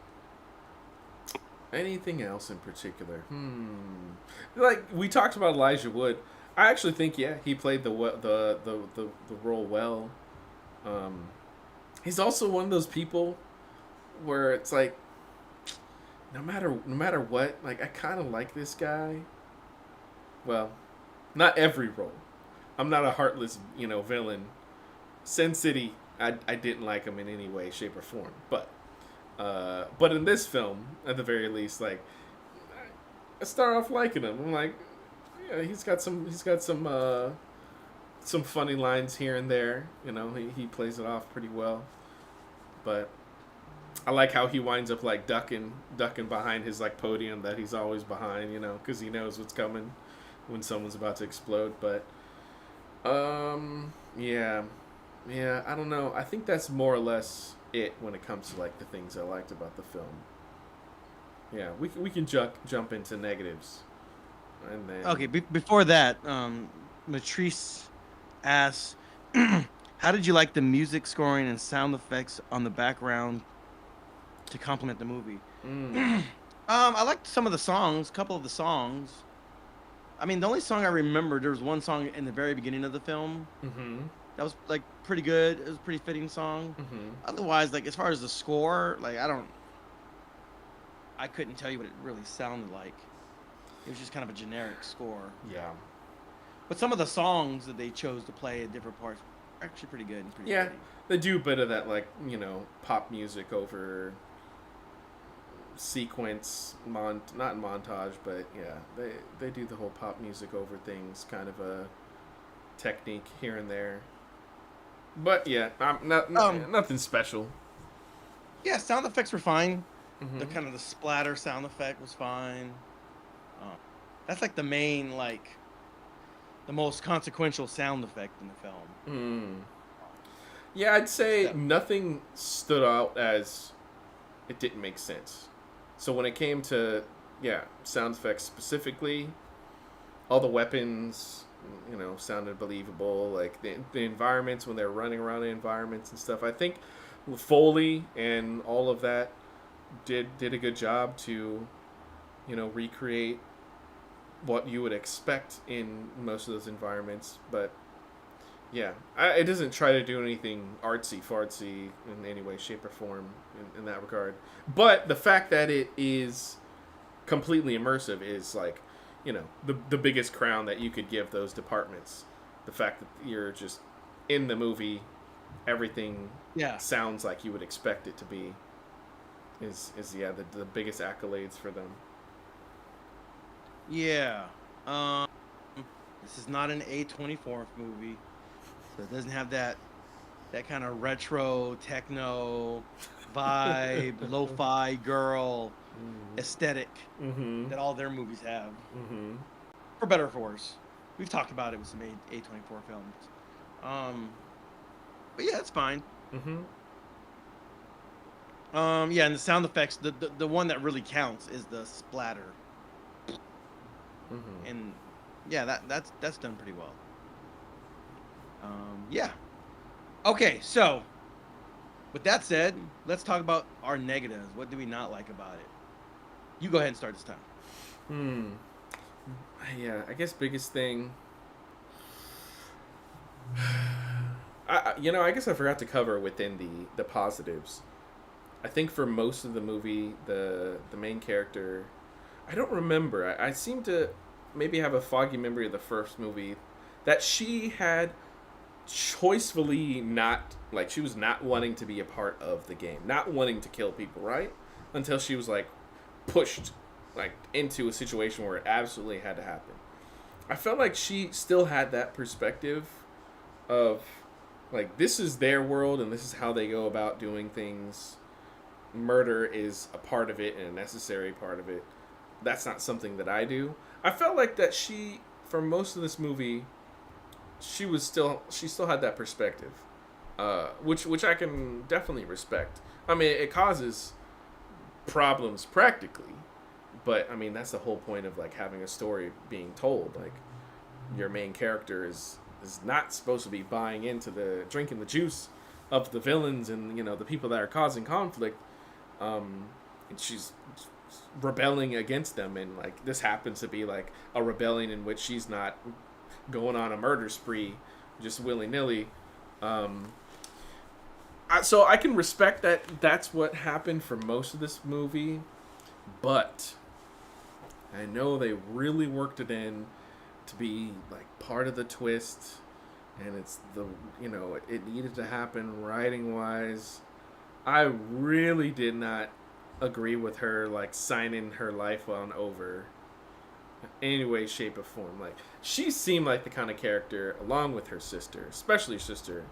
anything else in particular? Like we talked about Elijah Wood. I actually think yeah he played the role well. Um, he's also one of those people where it's like no matter what, like I kind of like this guy. Well, not every role. I'm not a heartless, you know, villain. Sin City, I didn't like him in any way, shape, or form. But in this film, at the very least, like I start off liking him. I'm like, yeah, he's got some funny lines here and there. You know, he plays it off pretty well. But I like how he winds up like ducking behind his like podium that he's always behind. You know, because he knows what's coming when someone's about to explode. But yeah, I don't know. I think that's more or less it when it comes to like the things I liked about the film. Yeah, we can jump into negatives, and then Okay, before that, Matrice asks, how did you like the music scoring and sound effects on the background to complement the movie? I liked some of the songs, a couple of the songs. I mean, the only song I remember, there was one song in the very beginning of the film Mm-hmm. that was like pretty good. It was a pretty fitting song. Mm-hmm. Otherwise, like as far as the score, like I couldn't tell you what it really sounded like. It was just kind of a generic score. Yeah. But some of the songs that they chose to play at different parts are actually pretty good and pretty Yeah, fitting. they do a bit of that, like, you know, pop music over sequence, not montage, but yeah, they do the whole pop music over things, kind of a technique here and there. But yeah, nothing special. Yeah, sound effects were fine. The Mm-hmm. kind of the splatter sound effect was fine. Uh, that's like the main, like the most consequential sound effect in the film. Mm. Yeah, I'd say Yeah. nothing stood out as it didn't make sense. So when it came to, yeah, sound effects specifically, all the weapons, sounded believable. Like the environments when they're running around the environments and stuff. I think Foley and all of that did a good job to, recreate what you would expect in most of those environments. But yeah, it doesn't try to do anything artsy fartsy in any way, shape, or form in that regard. But the fact that it is completely immersive is like, the biggest crown that you could give those departments. The fact that you're just in the movie, everything Yeah. sounds like you would expect it to be. Is yeah, the biggest accolades for them. Yeah. Um, this is not an A24 movie, so it doesn't have that kind of retro techno vibe, lo-fi girl aesthetic Mm-hmm. that all their movies have, Mm-hmm. for better or for worse. We've talked about it with some A24 films. Um, but yeah, it's fine. Mm-hmm. Yeah, and the sound effects, the one that really counts is the splatter, Mm-hmm. and yeah, that's done pretty well. Yeah. Okay, so with that said, let's talk about our negatives. What do we not like about it? You go ahead and start this time. Hmm. Yeah, I guess biggest thing. I guess I forgot to cover within the positives. I think for most of the movie, the main character, I don't remember. I seem to maybe have a foggy memory of the first movie that she had choicefully not, like, she was not wanting to be a part of the game, not wanting to kill people, right? Until she was like pushed like into a situation where it absolutely had to happen. I felt like she still had that perspective of, like, this is their world and this is how they go about doing things. Murder is a part of it and a necessary part of it. That's not something that I do. I felt like that she, for most of this movie, she still had that perspective, which I can definitely respect. I mean, it causes problems practically, but I mean that's the whole point of like having a story being told. Like, your main character is not supposed to be buying into the drinking the juice of the villains and the people that are causing conflict. And she's rebelling against them, and like this happens to be like a rebellion in which she's not going on a murder spree just willy-nilly. um so I can respect that that's what happened for most of this movie, but I know they really worked it in to be like part of the twist, and it's it needed to happen writing wise. I really did not agree with her like signing her life on over any way, shape, or form. Like, she seemed like the kind of character, along with her sister, especially her sister,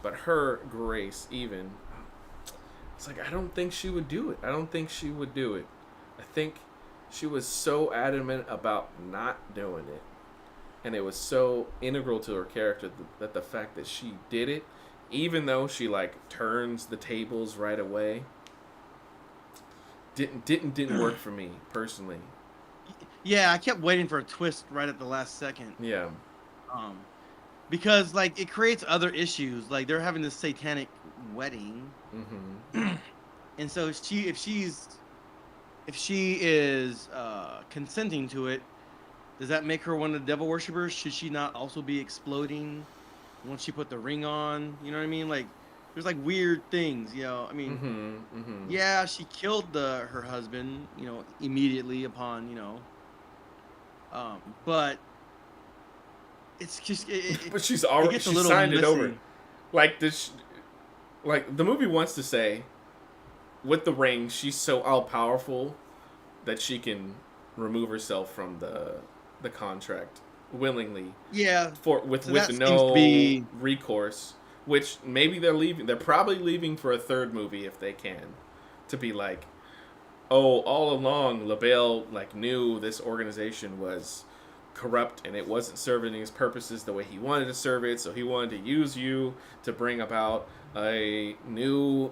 but her Grace even. It's like I don't think she would do it. I don't think she would do it. I think she was so adamant about not doing it, and it was so integral to her character that the fact that she did it, even though she like turns the tables right away, didn't work for me personally. Yeah, I kept waiting for a twist right at the last second. Yeah. Um, because like it creates other issues. Like they're having this satanic wedding, Mm-hmm. and so if she is consenting to it, does that make her one of the devil worshippers? Should she not also be exploding once she put the ring on? You know what I mean? Like there's like weird things. I mean, Mm-hmm. Mm-hmm. yeah, she killed her husband. Immediately upon but it's just But she's it already gets a she little signed it over. messy. Like this, like the movie wants to say, with the ring, she's so all powerful that she can remove herself from the contract willingly Yeah, for with so that seems to no be recourse. Which maybe they're leaving. They're probably leaving for a third movie if they can, to be like, oh, all along LaBelle like knew this organization was corrupt and it wasn't serving his purposes the way he wanted to serve it, so he wanted to use you to bring about a new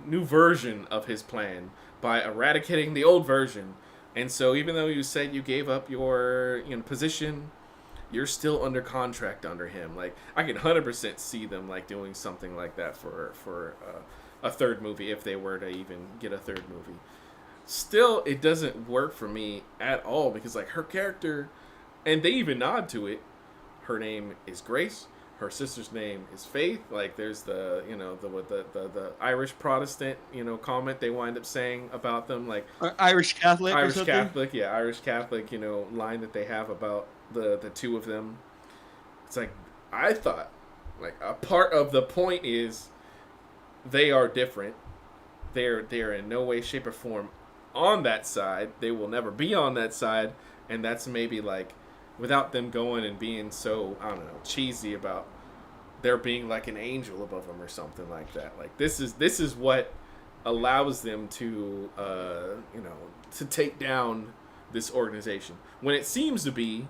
version of his plan by eradicating the old version. And so even though you said you gave up your position, you're still under contract under him. Like I can 100% see them like doing something like that for a third movie if they were to even get a third movie. Still, it doesn't work for me at all because like her character, and they even nod to it. Her name is Grace. Her sister's name is Faith. Like there's the the Irish Protestant comment they wind up saying about them, like Irish Catholic or Irish something? Catholic, yeah, Irish Catholic, line that they have about the two of them. It's like I thought, like a part of the point is they are different. They're in no way, shape, or form on that side. They will never be on that side, and that's maybe like without them going and being so I don't know cheesy about there being like an angel above them or something like that. Like this is what allows them to to take down this organization when it seems to be,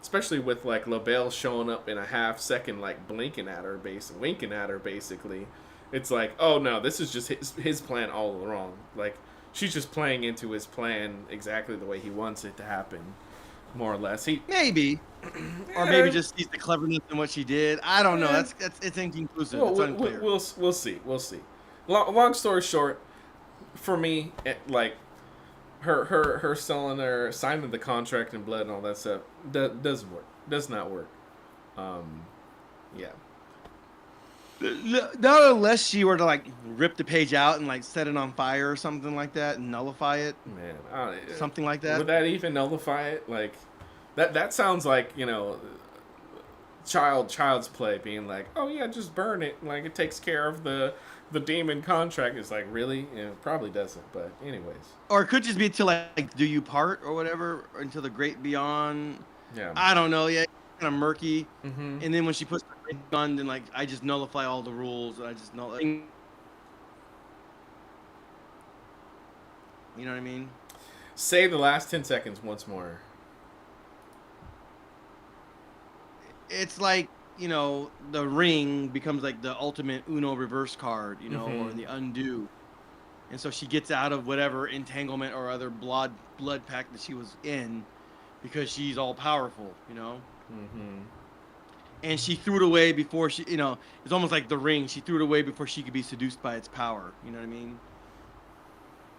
especially with like LaBelle showing up in a half second, like winking at her basically. It's like, oh no, this is just his plan all along. Like she's just playing into his plan exactly the way he wants it to happen, more or less. Maybe, or maybe just sees the cleverness in what she did. I don't know. That's it's inconclusive. Well, it's unclear. we'll see. We'll see. Long story short, for me, like her selling her signing the contract in blood and all that stuff doesn't work. Does not work. Yeah. Not unless she were to like rip the page out and like set it on fire or something like that and nullify it. Man, something like that. Would that even nullify it? Like that sounds like child's play, being like, oh yeah, just burn it. Like it takes care of the demon contract. It's like, really? It probably doesn't. But anyways. Or it could just be till like do you part or whatever, or until the great beyond. Yeah. I don't know. Yeah, kind of murky. Mm-hmm. And then when she puts the great beyond, then like I just nullify all the rules. And I just nullify. You know what I mean? Say the last 10 seconds once more. It's like, the ring becomes like the ultimate Uno reverse card, or the undo. And so she gets out of whatever entanglement or other blood pact that she was in because she's all powerful, Mm-hmm. And she threw it away before she, it's almost like the ring. She threw it away before she could be seduced by its power. You know what I mean?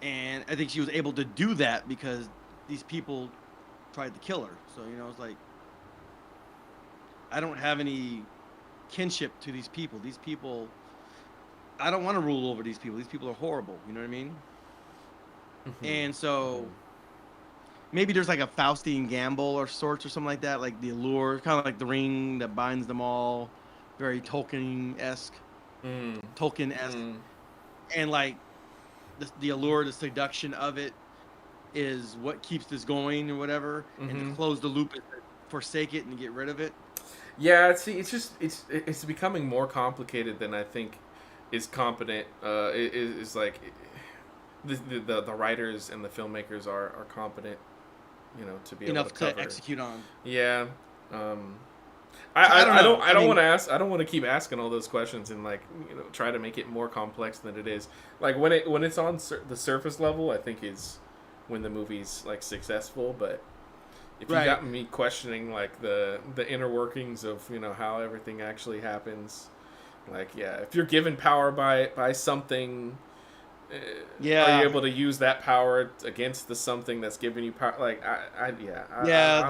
And I think she was able to do that because these people tried to kill her. So, it's like, I don't have any kinship to these people. These people, I don't want to rule over these people. These people are horrible. You know what I mean? Mm-hmm. And so maybe there's like a Faustian gamble or sorts or something like that, like the allure, kind of like the ring that binds them all, very Tolkien-esque. And like the allure, the seduction of it is what keeps this going or whatever. And to close the loop, forsake it and get rid of it. Yeah, see, it's becoming more complicated than I think is competent. Is like the writers and the filmmakers are competent, to be enough able to cover. to execute on. Yeah. I don't want to ask. I don't want to keep asking all those questions and like try to make it more complex than it is. Like when it's on the surface level, I think is when the movie's like successful, but. If you got me questioning like the inner workings of how everything actually happens, like if you're given power by something, are you able to use that power against the something that's giving you power? Like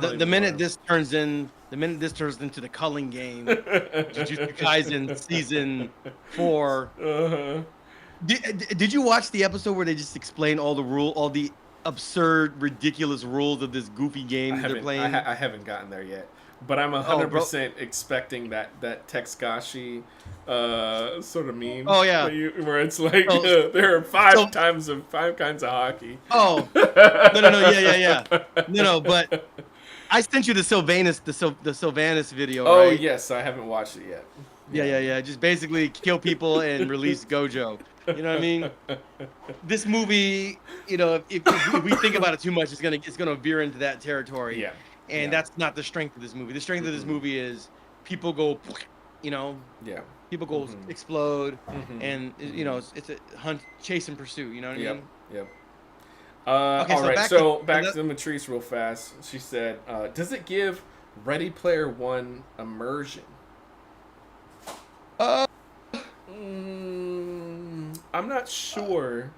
the minute this turns into the culling game, Jujutsu Kaisen season 4. Did you watch the episode where they just explain all the absurd, ridiculous rules of this goofy game they're playing? I haven't gotten there yet, but I'm 100% expecting that Texkashi sort of meme. Oh yeah, where it's like there are five kinds of hockey. Oh no, yeah. No, but I sent you the Sylvanas video. Oh right? Yes, I haven't watched it yet. Yeah. Just basically kill people and release Gojo. You know what I mean? This movie, if we think about it too much, it's gonna veer into that territory. Yeah. And that's not the strength of this movie. The strength of this movie is people go, Yeah. People go explode, and it's a hunt, chase and pursue. You know what I mean? Yep. Okay, All so right. back So to back to Matrice real fast. She said, "Does it give Ready Player One immersion?" uh, I'm not sure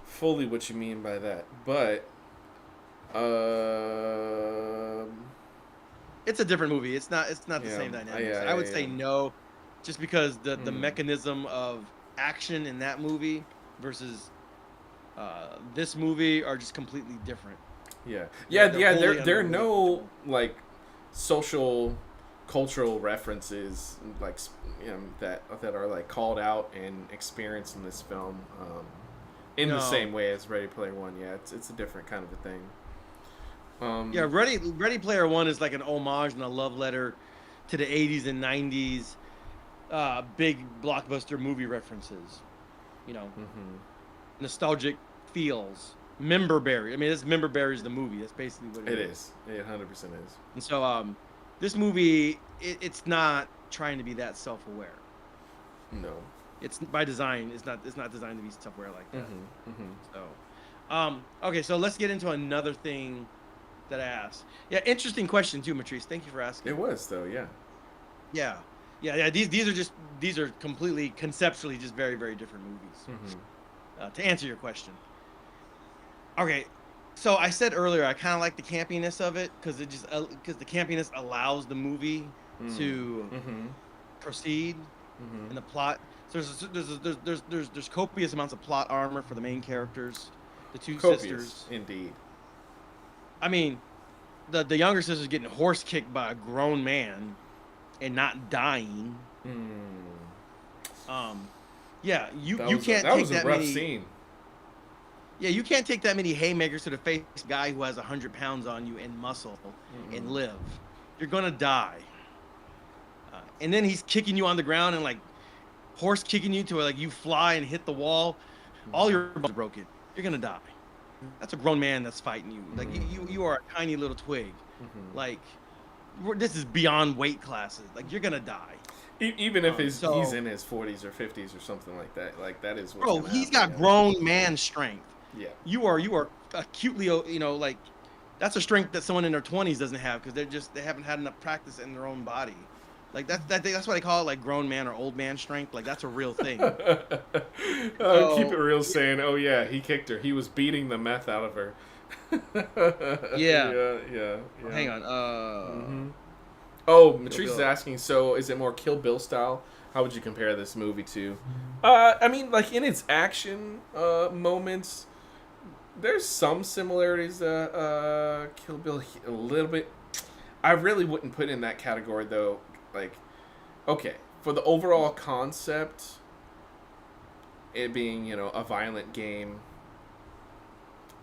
fully what you mean by that, but um, it's a different movie. It's not the yeah, same dynamics. yeah, I yeah, would say yeah. no, just because the Hmm. mechanism of action in that movie versus this movie are just completely different. Yeah, They're yeah, they're yeah. There, wholly under there are another no control. like social, cultural references like that are like called out and experienced in this film, in the No. same way as Ready Player One. Yeah, it's a different kind of a thing. Yeah, Um, Ready Player One is like an homage and a love letter to the 80s and 90s big blockbuster movie references. You know, mhm. nostalgic feels. Member Berry. I mean, this Member Berry is the movie. That's basically what it It is. is. It 100% is. And so, this movie, it's not trying to be that self-aware. No. It's by design. It's not designed to be self-aware like that. Mhm. Mhm. So, okay. So let's get into another thing that I asked. Yeah, interesting question too, Matrice. Thank you for It asking. was though. Yeah. Yeah, yeah. These are completely conceptually just very very different movies. Mhm. To answer your question, okay. So I said earlier I kind of like the campiness of it because the campiness allows the movie Mm. to Mhm. proceed Mhm. in the plot. So there's copious amounts of plot armor for the main characters, the two Copious, sisters. indeed. I mean, the younger sister's getting horse kicked by a grown man and not dying. Mm. Um, yeah, you That you was a can't that was take a that rough many. scene. Yeah, you can't take that many haymakers to the face, guy who has 100 pounds on you and muscle and Mm-mm. live. You're gonna die. And then he's kicking you on the ground and like horse kicking you to where like you fly and hit the wall. All Mhm. your bones are broken. You're gonna die. That's a grown man that's fighting you. Like you are a tiny little twig. Mhm. Like this is beyond weight classes. Like you're gonna die. Even if he's So in his 40s or 50s or something like that, like that is what's bro, gonna he's happen. got grown man strength. Yeah. You are acutely like that's a strength that someone in their 20s doesn't have because they haven't had enough practice in their own body. Like that's why they call it like grown man or old man strength. Like that's a real thing. Keep it So real, saying, "Oh yeah, he kicked her. He was beating the meth out of her." yeah, Yeah, yeah, yeah. hang on. Oh, Kill Matrice is Bill. asking, so is it more Kill Bill style? How would you compare this movie to? I mean, like in its action moments, there's some similarities. Kill Bill a little bit. I really wouldn't put in that category though. Like, okay, for the overall concept, it being a violent game,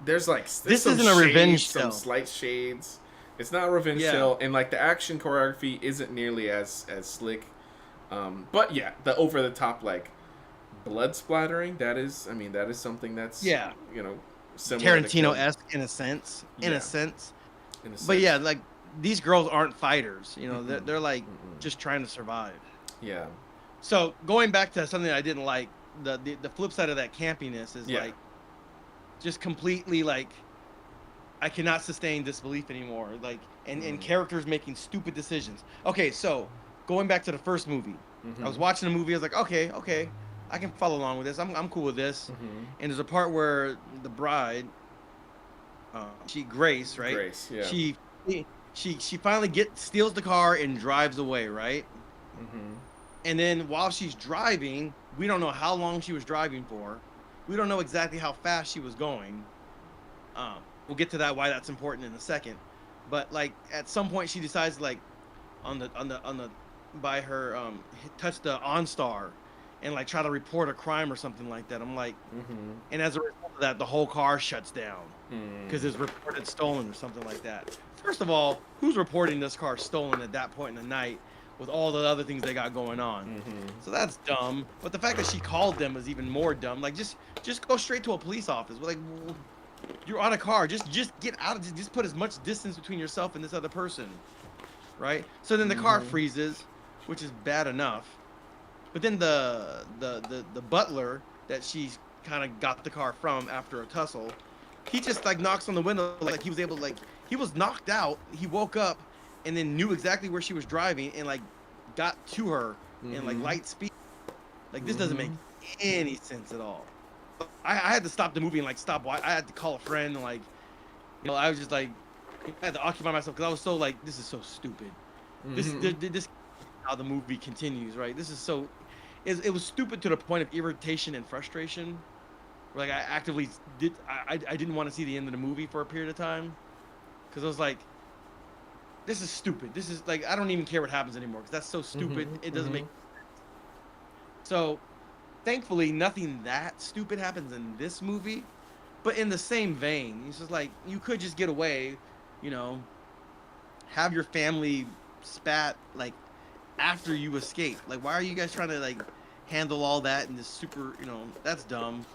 there's This some isn't a shades, revenge some tale. slight shades. It's not a revenge Yeah, tale, and like the action choreography isn't nearly as slick. But yeah, the over the top like blood splattering, that is, I mean, that is something that's yeah. similar to Kill. Tarantino-esque in a sense. In a Yeah, sense. in a But yeah, sense. like these girls aren't fighters. They're, Mm-mm, they're like mm-mm. just trying to survive. Yeah, So going back to something I didn't like, the flip side of that campiness is yeah. like just completely like I cannot sustain disbelief anymore. Like and Mm. characters making stupid decisions. Okay, so going back to the first movie, I was Mm-hmm. watching the movie. I was like, okay, I can follow along with this. I'm cool with this. Mm-hmm. And there's a part where the bride, she Grace, right? Grace, yeah. She she finally steals the car and drives away, right? Mm-hmm. And then while she's driving, we don't know how long she was driving for. We don't know exactly how fast she was going. We'll get to that why that's important in a second. But like at some point she decides like on the by her touch the OnStar and like try to report a crime or something like that. I'm like, Mm-hmm. and as a result of that, the whole car shuts down Mm. because it's reported stolen or something like that. First of all, who's reporting this car stolen at that point in the night with all the other things they got going on? Mm-hmm. So that's dumb. But the fact that she called them is even more dumb. Like just go straight to a police office. Like you're on a car. Just get out of just put as much distance between yourself and this other person. Right? So then the car Mm-hmm. freezes, which is bad enough. But then the butler that she's kind of got the car from after a tussle he just like knocks on the window, like he was able to, like, he was knocked out. He woke up and then knew exactly where she was driving and like got to her in like light speed. Like this doesn't make any sense at all. I had to stop the movie and like stop. I had to call a friend and like, you know, I was just like, I had to occupy myself because I was so like, this is so stupid. This how the movie continues, right? This is so, it was stupid to the point of irritation and frustration. Like I actively I didn't want to see the end of the movie for a period of time because I was like, this is stupid. This is like, I don't even care what happens anymore because that's so stupid. It doesn't make sense. So thankfully nothing that stupid happens in this movie, but in the same vein, it's just like, you could just get away, you know, have your family spat like after you escape. Like, why are you guys trying to like handle all that in this super, you know, that's dumb.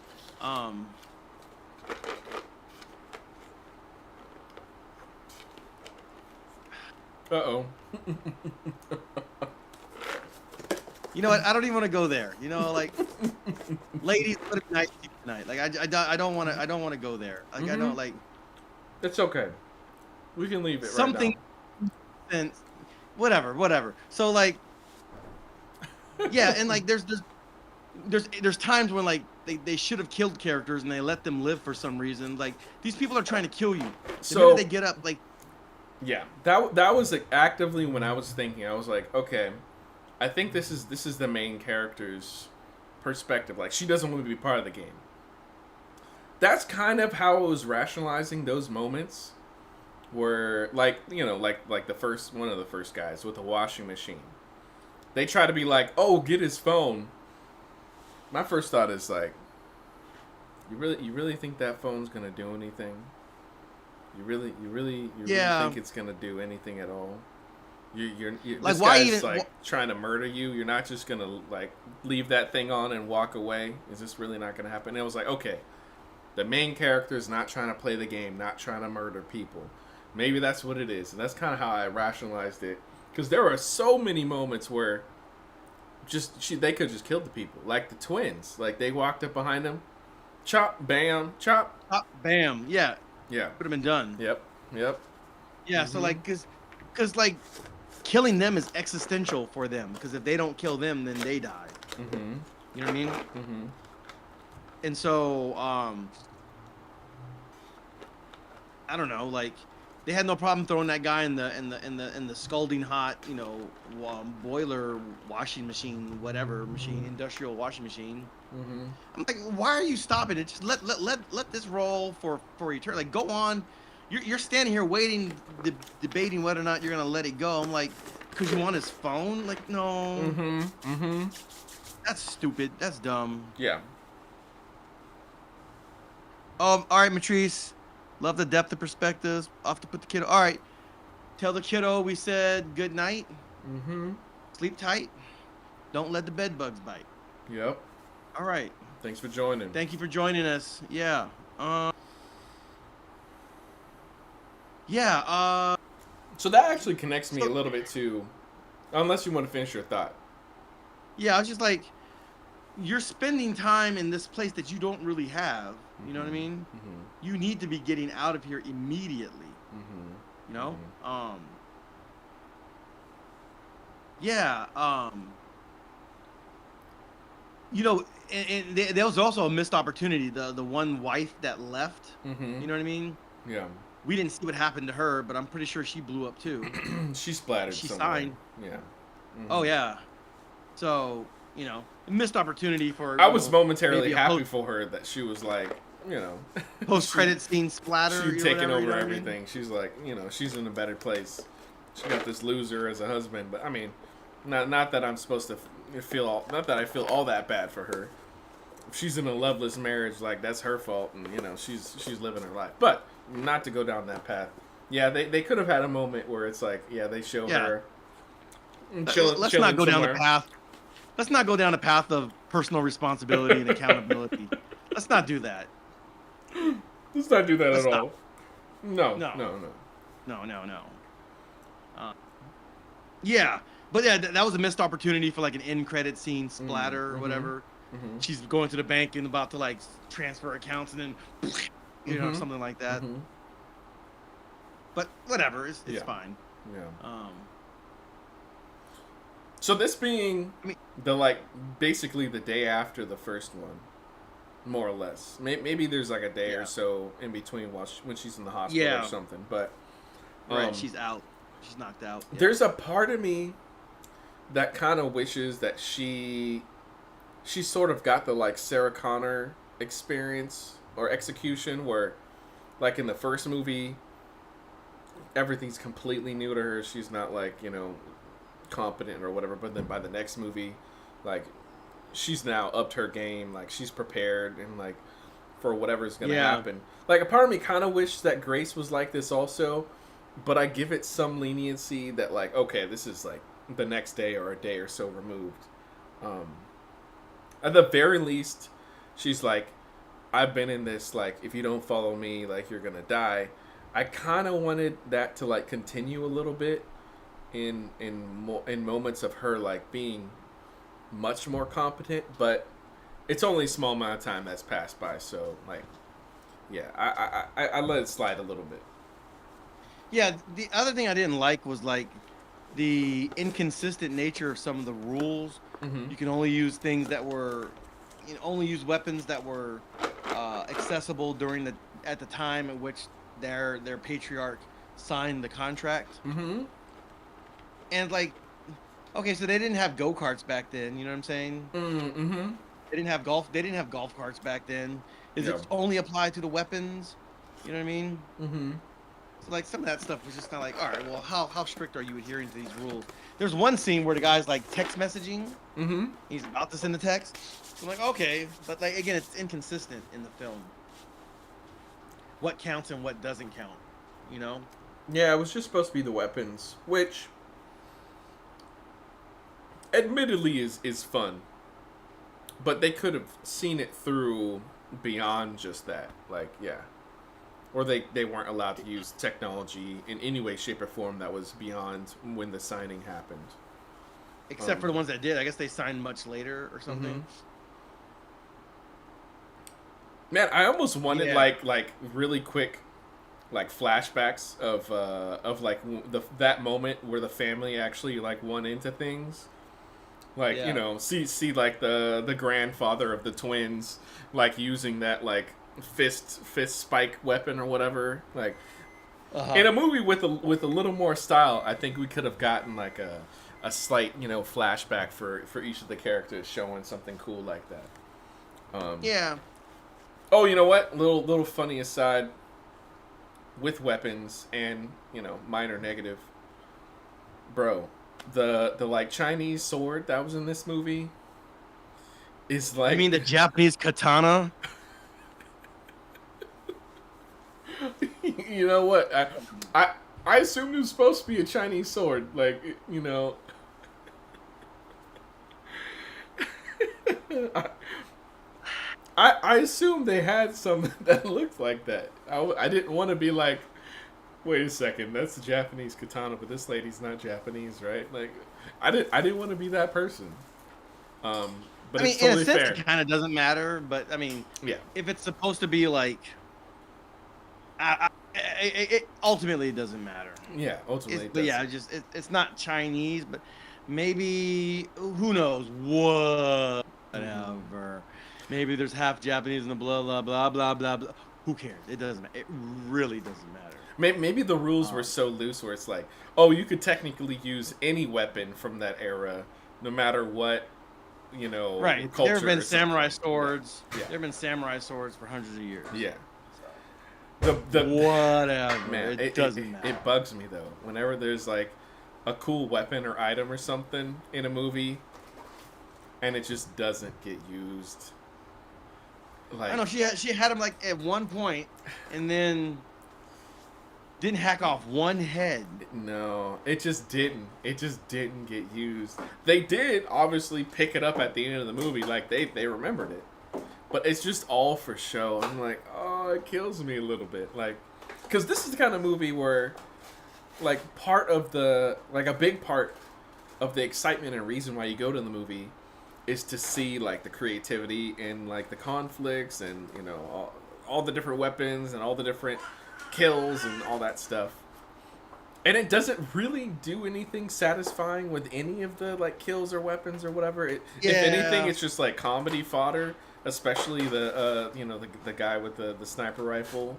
Uh-oh. You know what? I don't even want to go there. You know, like, ladies, what a nice tonight. Like, I don't want to go there. Like, I don't like. It's okay. We can leave it something. right now. And whatever. So like, yeah, and like, there's times when like they should have killed characters and they let them live for some reason. Like, these people are trying to kill you. So they get up like. Yeah, that was like actively when I was thinking. I was like, okay, I think this is the main character's perspective. Like, she doesn't want to be part of the game. That's kind of how I was rationalizing those moments, where like, you know, like the first one of the first guys with the washing machine. They try to be like, oh, get his phone. My first thought is like, you really think that phone's gonna do anything? You really think it's gonna do anything at all? You're like, this guy's even, like trying to murder you. You're not just gonna like leave that thing on and walk away. Is this really not gonna happen? And it was like, okay, the main character is not trying to play the game, not trying to murder people. Maybe that's what it is, and that's kind of how I rationalized it. Because there were so many moments where they could just kill the people, like the twins. Like, they walked up behind them, chop, bam, chop, bam. Yeah. Yeah. Would have been done. Yep. Yeah. So like, cause like, killing them is existential for them. Because if they don't kill them, then they die. You know what I mean? And so, I don't know. Like, they had no problem throwing that guy in the scalding hot, you know, boiler washing machine, whatever machine, industrial washing machine. I'm like, why are you stopping it? Just let this roll for eternity. Like, go on. You're standing here waiting, debating whether or not you're gonna let it go. I'm like, because you want his phone? Like, no. That's stupid. That's dumb. Yeah. All right, Matrice. Love the depth of perspectives. Off to put the kiddo. All right. Tell the kiddo we said good night. Sleep tight. Don't let the bed bugs bite. Yep. All right. Thanks for joining. Thank you for joining us. Yeah. Yeah. So that actually connects me a little bit to, unless you want to finish your thought. Yeah, I was just like, you're spending time in this place that you don't really have. You know what I mean? You need to be getting out of here immediately. You know? Yeah. You know, and there was also a missed opportunity. The one wife that left. You know what I mean? Yeah. We didn't see what happened to her, but I'm pretty sure she blew up too. She splattered. She somewhere. signed. Yeah. Oh yeah. So, you know, missed opportunity for. I was momentarily happy for her that she was like, you know, post-credit scene splatter. She's taking over everything. I mean? She's like, you know, she's in a better place. She got this loser as a husband, but I mean, not that I'm supposed to not that I feel all that bad for her. If she's in a loveless marriage, like, that's her fault, and you know, she's living her life. But not to go down that path. Yeah, they could have had a moment where it's like, yeah, they show her. Let's not go down the path. Let's not go down the path of personal responsibility and accountability. Let's not do that. Let's not do that at all. No. Yeah, but yeah, that was a missed opportunity for like an end credit scene splatter or whatever. She's going to the bank and about to like transfer accounts, and then something like that. Mm-hmm. But whatever, it's Yeah. fine. Yeah. Um, So this being I mean, basically the day after the first one, more or less. Maybe there's like a day yeah, or so in between when she's in the hospital or yeah, something. But right. um, She's out. She's knocked out. Yeah, there's a part of me that kind of wishes that she sort of got the like Sarah Connor experience or execution, where like in the first movie everything's completely new to her. She's not like competent or whatever. But then by the next movie, like she's now upped her game. Like she's prepared and like for whatever's gonna yeah, happen. Like a part of me kind of wished that Grace was like this also, but I give it some leniency that like okay, this is like the next day or a day or so removed. Um, at the very least, she's like, I've been in this. Like if you don't follow me, like you're gonna die. I kind of wanted that to like continue a little bit in moments of her like being much more competent, but it's only a small amount of time that's passed by. So like, yeah, I let it slide a little bit. yeah. The other thing I didn't like was like the inconsistent nature of some of the rules. Mm-hmm. You can only use things that were, only use weapons that were accessible during at the time at which their patriarch signed the contract. Mm-hmm. And like, okay, so they didn't have go-karts back then. You know what I'm saying? Mm-hmm. They didn't have golf. They didn't have golf carts back then. Is Yeah. it only applied to the weapons? You know what I mean? Mm-hmm. So like some of that stuff was just kind of like, all right, well, how strict are you adhering to these rules? There's one scene where the guy's like text messaging. Mm-hmm. He's about to send the text. So I'm like, okay, but like again, it's inconsistent in the film. What counts and what doesn't count? You know? Yeah, it was just supposed to be the weapons, which admittedly is fun, but they could have seen it through beyond just that. Like, yeah. Or they weren't allowed to use technology in any way, shape, or form that was beyond when the signing happened. Except for the ones that did. I guess they signed much later or something. Man, I almost wanted Yeah. like really quick like flashbacks of like that moment where the family actually like won into things. Like, Yeah. see like the grandfather of the twins like using that like fist spike weapon or whatever. Like in a movie with a little more style, I think we could have gotten like a slight, flashback for each of the characters showing something cool like that. Yeah. Oh, you know what? Little funny aside with weapons and, minor negative. Bro, the like Chinese sword that was in this movie is like I mean the Japanese katana. you know what? I assumed it was supposed to be a Chinese sword, like, I assumed they had some that looked like that. I didn't want to be like, wait a second, that's the Japanese katana, but this lady's not Japanese, right? Like, I didn't want to be that person. But I mean, it's totally in a sense, fair. it kind of doesn't matter. But I mean, Yeah. if it's supposed to be like, it ultimately it doesn't matter. Yeah, ultimately. But yeah, it's not Chinese, but maybe who knows what, whatever. Maybe there's half Japanese in the blah blah blah blah blah blah. Who cares? It doesn't. It really doesn't matter. Maybe the rules were so loose where it's like, oh, you could technically use any weapon from that era, no matter what, Right. culture. There have been or samurai something. swords. Yeah. There have been samurai swords for hundreds of years. Yeah. The Whatever. man, it doesn't matter. It bugs me though. Whenever there's like a cool weapon or item or something in a movie, and it just doesn't get used. Like, I know she had him like at one point, and then didn't hack off one head. no, it just didn't. It just didn't get used. They did obviously pick it up at the end of the movie, like they remembered it, but it's just all for show. I'm like, oh, it kills me a little bit, like, because this is the kind of movie where, like, a big part of the excitement and reason why you go to the movie is to see like the creativity and like the conflicts and all the different weapons and all the different kills and all that stuff. And it doesn't really do anything satisfying with any of the like kills or weapons or whatever. If anything, it's just like comedy fodder, especially the the guy with the sniper rifle.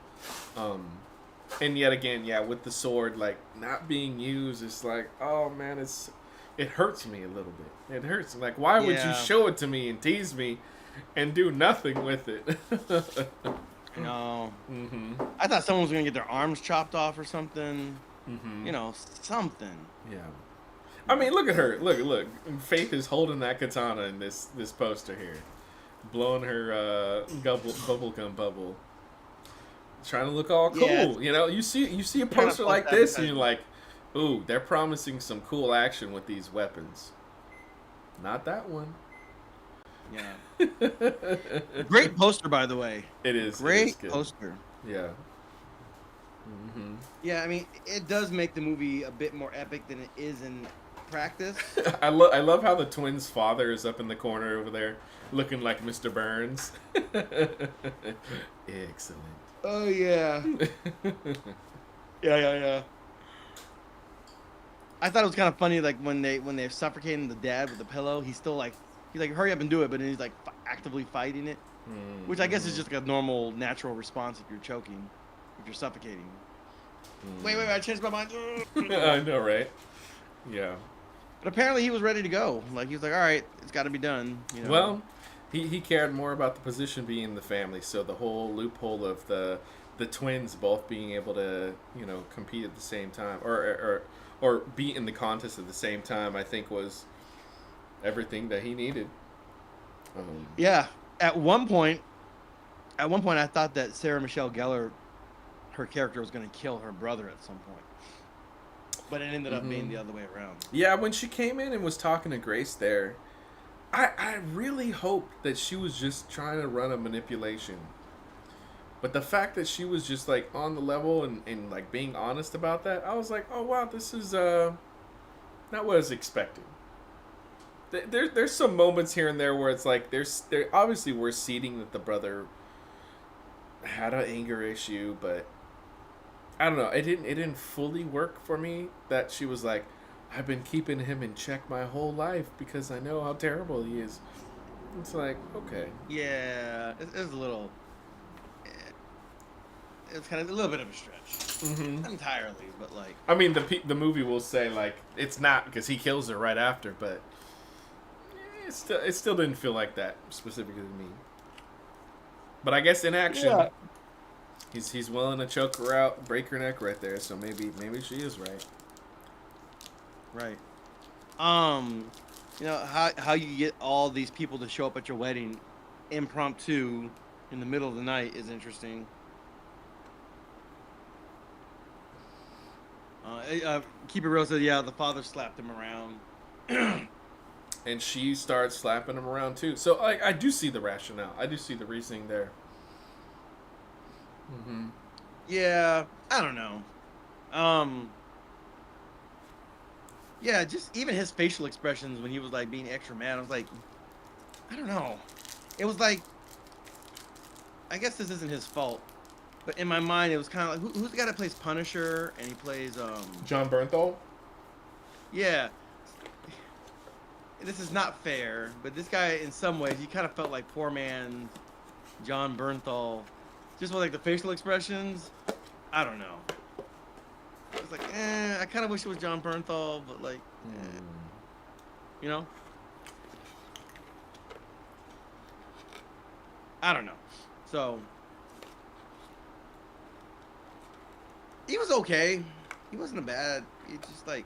And yet again, yeah, with the sword like not being used, it's like, oh man, it hurts me a little bit. It hurts. Like, why would you show it to me and tease me and do nothing with it? No. I thought someone was gonna get their arms chopped off or something. You know, something. Yeah. I mean, look at her. Look. Faith is holding that katana in this poster here, blowing her bubblegum bubble, trying to look all cool. Yeah, you know, you see a poster like this, and you're like, ooh, they're promising some cool action with these weapons. Not that one. Yeah. Great poster, by the way. It is. Great poster. Yeah. Yeah, I mean, it does make the movie a bit more epic than it is in practice. I love how the twins' father is up in the corner over there, looking like Mr. Burns. Excellent. Oh yeah. Yeah. I thought it was kind of funny, like when they're suffocating the dad with the pillow. He's like, hurry up and do it, but then he's like actively fighting it, which I guess is just like a normal, natural response if you're choking. If you're suffocating. Wait, I changed my mind. I know, right? Yeah. But apparently he was ready to go. Like, he was like, all right, it's got to be done. You know? Well, he cared more about the position being in the family, so the whole loophole of the twins both being able to, you know, compete at the same time, or be in the contest at the same time, I think was everything that he needed. Yeah. At one point, I thought that Sarah Michelle Gellar, her character, was going to kill her brother at some point. But it ended up being the other way around. Yeah, when she came in and was talking to Grace there, I really hoped that she was just trying to run a manipulation. But the fact that she was just like on the level and like being honest about that, I was like, oh wow, this is not what I was expecting. There's some moments here and there where it's like there obviously we're seeding that the brother had an anger issue, but I don't know. It didn't fully work for me that she was like, I've been keeping him in check my whole life because I know how terrible he is. It's like, okay. Yeah, it was a little. It was kind of a little bit of a stretch. Not entirely, but like. I mean, the movie will say like it's not because he kills her right after, but it still didn't feel like that specifically to me. But I guess in action, he's willing to choke her out, break her neck right there. So maybe she is right. Right. You know how you get all these people to show up at your wedding, impromptu, in the middle of the night is interesting. Keep it real said, yeah, the father slapped him around. And she starts slapping him around too. So I do see the rationale. I do see the reasoning there. Yeah, I don't know. Yeah, just even his facial expressions when he was like being extra mad, I was like, I don't know. It was like, I guess this isn't his fault, but in my mind it was kind of like, who's the guy that plays Punisher and he plays John Bernthal? Yeah. This is not fair, but this guy in some ways he kind of felt like poor man John Bernthal, just with like the facial expressions. I don't know. I was like, I kind of wish it was John Bernthal, but like, you know? I don't know. So, he was okay. He wasn't a bad. It's just like,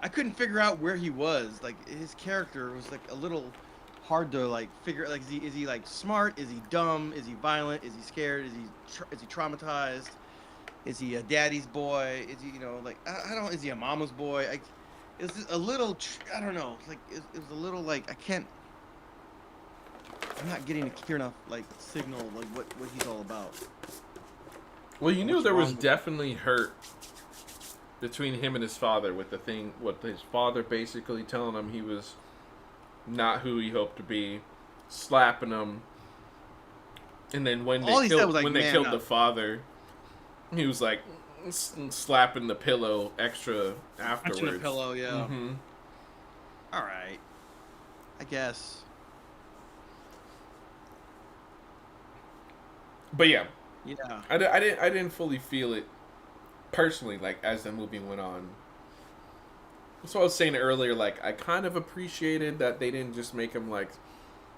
I couldn't figure out where he was. Like, his character was like a little hard to like figure. Like, is he like smart? Is he dumb? Is he violent? Is he scared? Is he traumatized? Is he a daddy's boy? Is he, you know, like, I don't, is he a mama's boy? It's a little, I don't know, like, it was a little, like, I'm not getting a clear enough, like, signal, like, what he's all about. Well, you knew there was definitely hurt between him and his father with what his father basically telling him he was not who he hoped to be, slapping him, And then when All he said was like, when they "Man killed the up." father, he was like slapping the pillow extra Punching a afterwards. pillow, yeah. Mm-hmm. All right, I guess. But yeah, Yeah. I didn't fully feel it personally, like as the movie went on. So I was saying earlier, like I kind of appreciated that they didn't just make him like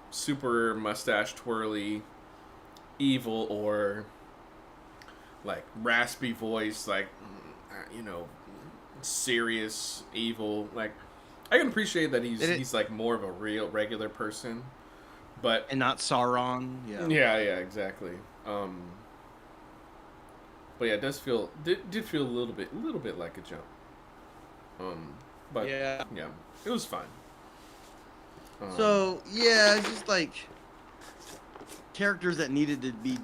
super mustache twirly evil or like raspy voice, like you know, serious evil. Like I can appreciate that he's like more of a real regular person, but And not Sauron. Yeah. yeah, exactly. But yeah, it does feel did feel a little bit like a jump. But Yeah. yeah, it was fine. So yeah, it's just like characters that needed to be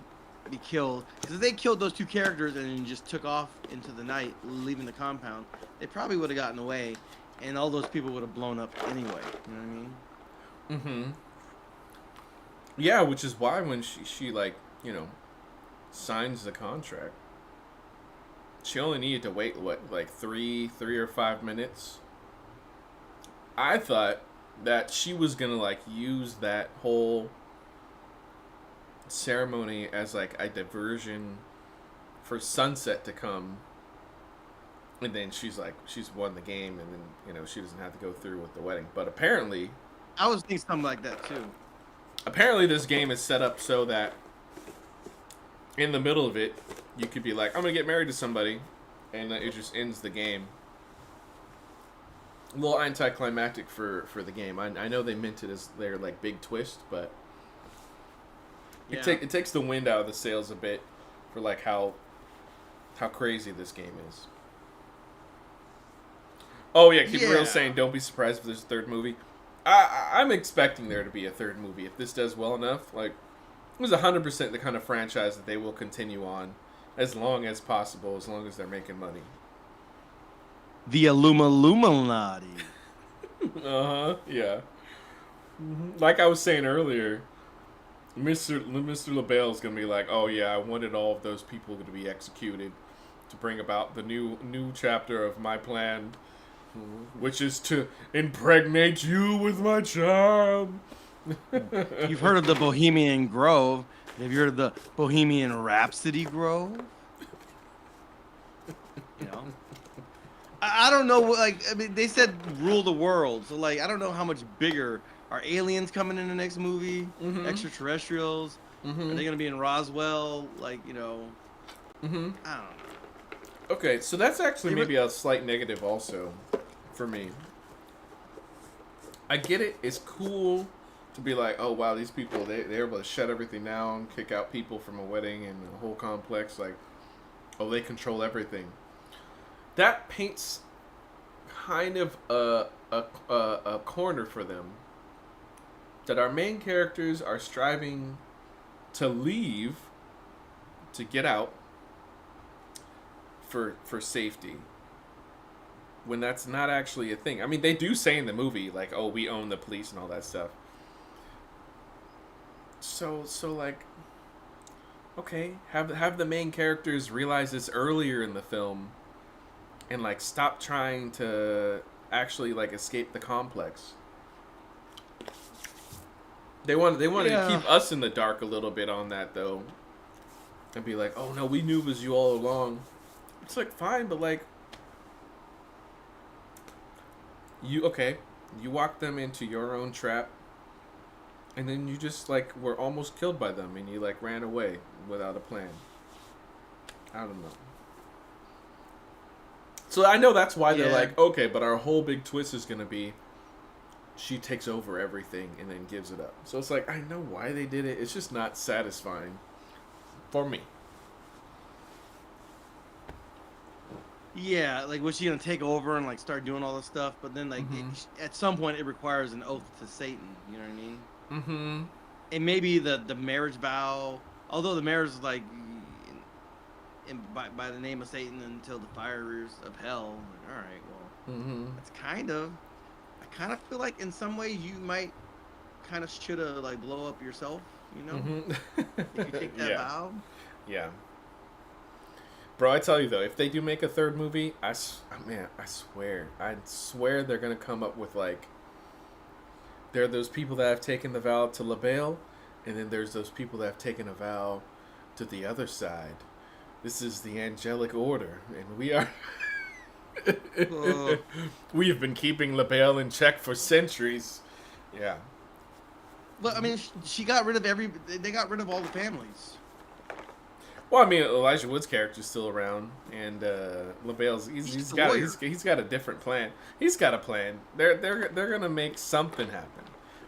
killed. Because if they killed those two characters and then just took off into the night, leaving the compound, they probably would have gotten away, and all those people would have blown up anyway. You know what I mean? Mm-hmm. Yeah, which is why when she like signs the contract, she only needed to wait what like three or 5 minutes. I thought that she was gonna like use that whole ceremony as like a diversion for sunset to come, and then she's won the game, and then she doesn't have to go through with the wedding. But apparently I was thinking something like that too. this game is set up so that in the middle of it you could be like, I'm gonna get married to somebody, and it just ends the game. A little anticlimactic for the game. I know they meant it as their like big twist, but Yeah. it takes the wind out of the sails a bit for like how crazy this game is. Oh yeah, Keep It Real saying don't be surprised if there's a third movie. I'm expecting there to be a third movie if this does well enough. Like, it was 100% the kind of franchise that they will continue on as long as possible, as long as they're making money. The Illuminati. Yeah. Mm-hmm. Like I was saying earlier, Mr. LaBelle is gonna be like, oh yeah, I wanted all of those people to be executed to bring about the new chapter of my plan, which is to impregnate you with my child. You've heard of the Bohemian Grove. Have you heard of the Bohemian Rhapsody Grove? You know? I don't know. Like, I mean, they said rule the world. So, like, I don't know how much bigger. Are aliens coming in the next movie? Mm-hmm. Extraterrestrials? Mm-hmm. Are they going to be in Roswell? Like, Mm-hmm. I don't know. Okay, so that's actually maybe a slight negative also for me. I get it. It's cool to be like, oh wow, these people they're able to shut everything down, kick out people from a wedding and a whole complex. Like, oh, they control everything. That paints kind of a corner for them. That our main characters are striving to leave, to get out for safety. When that's not actually a thing. I mean, they do say in the movie, like, oh, we own the police and all that stuff. So like, okay, have the main characters realize this earlier in the film, and like stop trying to actually like escape the complex. They wanted to keep us in the dark a little bit on that though, and be like, oh no, we knew it was you all along. It's like fine, but like, you walked them into your own trap, and then you just like were almost killed by them, and you like ran away without a plan. I don't know. So I know that's why they're like, okay, but our whole big twist is gonna be she takes over everything and then gives it up. So it's like, I know why they did it. It's just not satisfying for me. Yeah, like was she gonna take over and like start doing all this stuff? But then like at some point it requires an oath to Satan. You know what I mean? Mm-hmm. And maybe the marriage vow, although the marriage is like by the name of Satan until the fires of hell. Like, all right, well, that's kind of. I kind of feel like in some way you might kind of should have like blow up yourself. You know, Mm-hmm. if you take that Yeah, vow. yeah. Bro, I tell you though, if they do make a third movie, man, I swear they're gonna come up with like, there are those people that have taken the vow to LaBelle, and then there's those people that have taken a vow to the other side. This is the angelic order, and we are. Uh, We have been keeping LaBelle in check for centuries. Yeah. but I mean, she got rid of every. They got rid of all the families. Well, I mean, Elijah Wood's character's still around, and LaBelle's He's he's just a got lawyer. he's got a different plan. He's got a plan. They're gonna make something happen.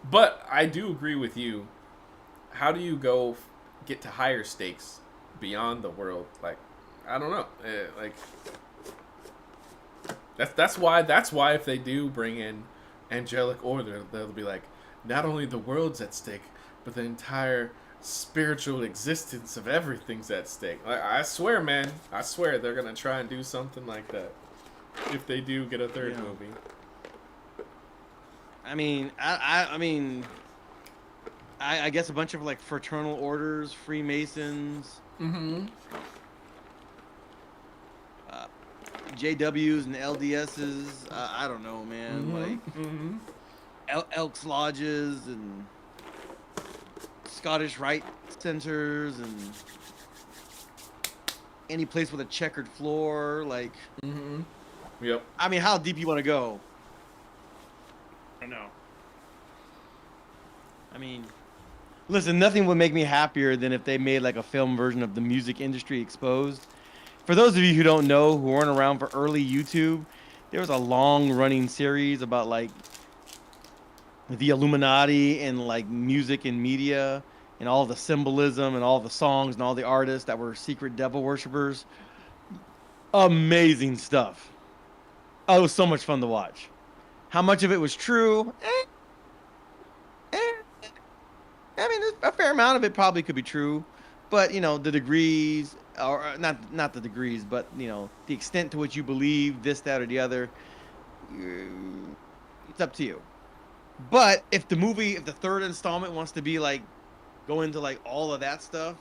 But I do agree with you. How do you get to higher stakes beyond the world? Like, I don't know. Like that's why if they do bring in angelic order, they'll be like, not only the world's at stake, but the entire spiritual existence of everything's at stake. I swear, man, I swear they're gonna try and do something like that if they do get a third Yeah. movie. I mean, I guess a bunch of like fraternal orders, Freemasons, Mm-hmm. uh, JWs and LDSs. I don't know, man. Like Mm-hmm. Elks lodges and Scottish Rite centers and any place with a checkered floor. Like, Mm-hmm. Yep. I mean, how deep you want to go? I don't know. I mean, listen, nothing would make me happier than if they made like a film version of The Music Industry Exposed. For those of you who don't know, who weren't around for early YouTube, there was a long running series about like the Illuminati and like music and media and all the symbolism and all the songs and all the artists that were secret devil worshippers. Amazing stuff. Oh, it was so much fun to watch. How much of it was true? I mean, a fair amount of it probably could be true, but you know, the degrees, or not the degrees, but you know, the extent to which you believe this, that, or the other, it's up to you. But if the third installment wants to be like, go into like all of that stuff,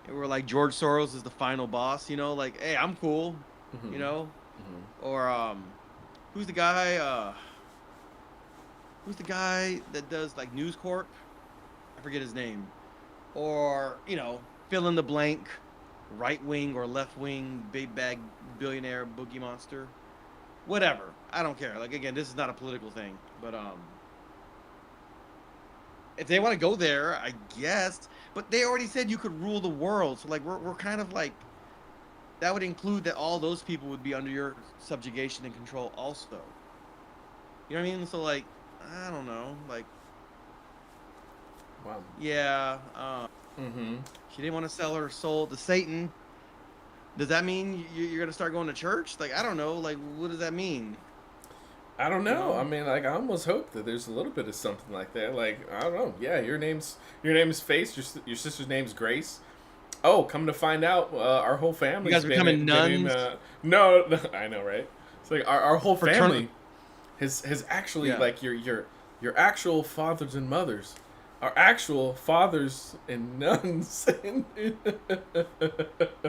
and we're like George Soros is the final boss, you know, like, hey, I'm cool, Mm-hmm. you know, Mm-hmm. or who's the guy? Who's the guy that does like News Corp? I forget his name. Or, you know, fill in the blank, right wing or left wing, big bag billionaire boogie monster. Whatever. I don't care. Like again, this is not a political thing. But if they want to go there, I guess. But they already said you could rule the world. So like we're kind of like, that would include that all those people would be under your subjugation and control also. You know what I mean? So like, I don't know. Like, Wow. yeah, Mm-hmm. she didn't want to sell her soul to Satan. Does that mean you're gonna start going to church? Like, I don't know. Like, what does that mean? I don't You know. know? I mean, like, I almost hope that there's a little bit of something like that. Like, I don't know. Yeah, your name's Faith. Your sister's name's Grace. Oh, come to find out, our whole family. You guys becoming nuns? No, no, I know, right? It's like our whole family has actually Yeah. like your actual fathers and mothers are actual fathers and nuns.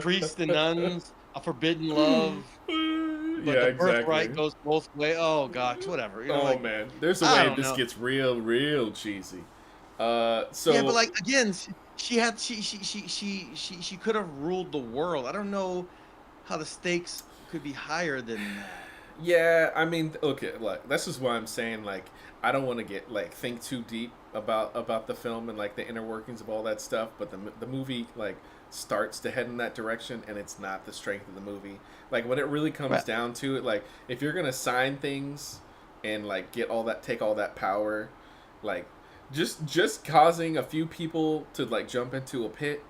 Priests and nuns, a forbidden love, but Yeah, the birthright exactly. goes both ways. Oh gosh, whatever. You know, Oh like, man, there's a I way don't this know. gets real cheesy. So Yeah, but like again, she could have ruled the world. I don't know how the stakes could be higher than that. yeah, I mean, okay, like this is why I'm saying like I don't want to get like think too deep about the film and like the inner workings of all that stuff. But the movie like starts to head in that direction, and it's not the strength of the movie. Like when it really comes Right. down to it, like if you're gonna sign things and like take all that power, like just causing a few people to like jump into a pit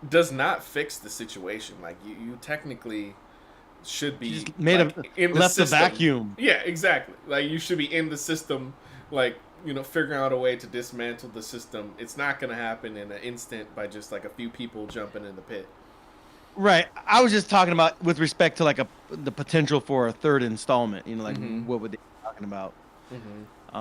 does not fix the situation. Like you technically should be She just made like, in the left the system. vacuum. Yeah, exactly. Like you should be in the system, like figuring out a way to dismantle the system. It's not gonna happen in an instant by just like a few people jumping in the pit. Right. I was just talking about with respect to like the potential for a third installment. You know, like Mhm. what would they be talking about? Mm-hmm.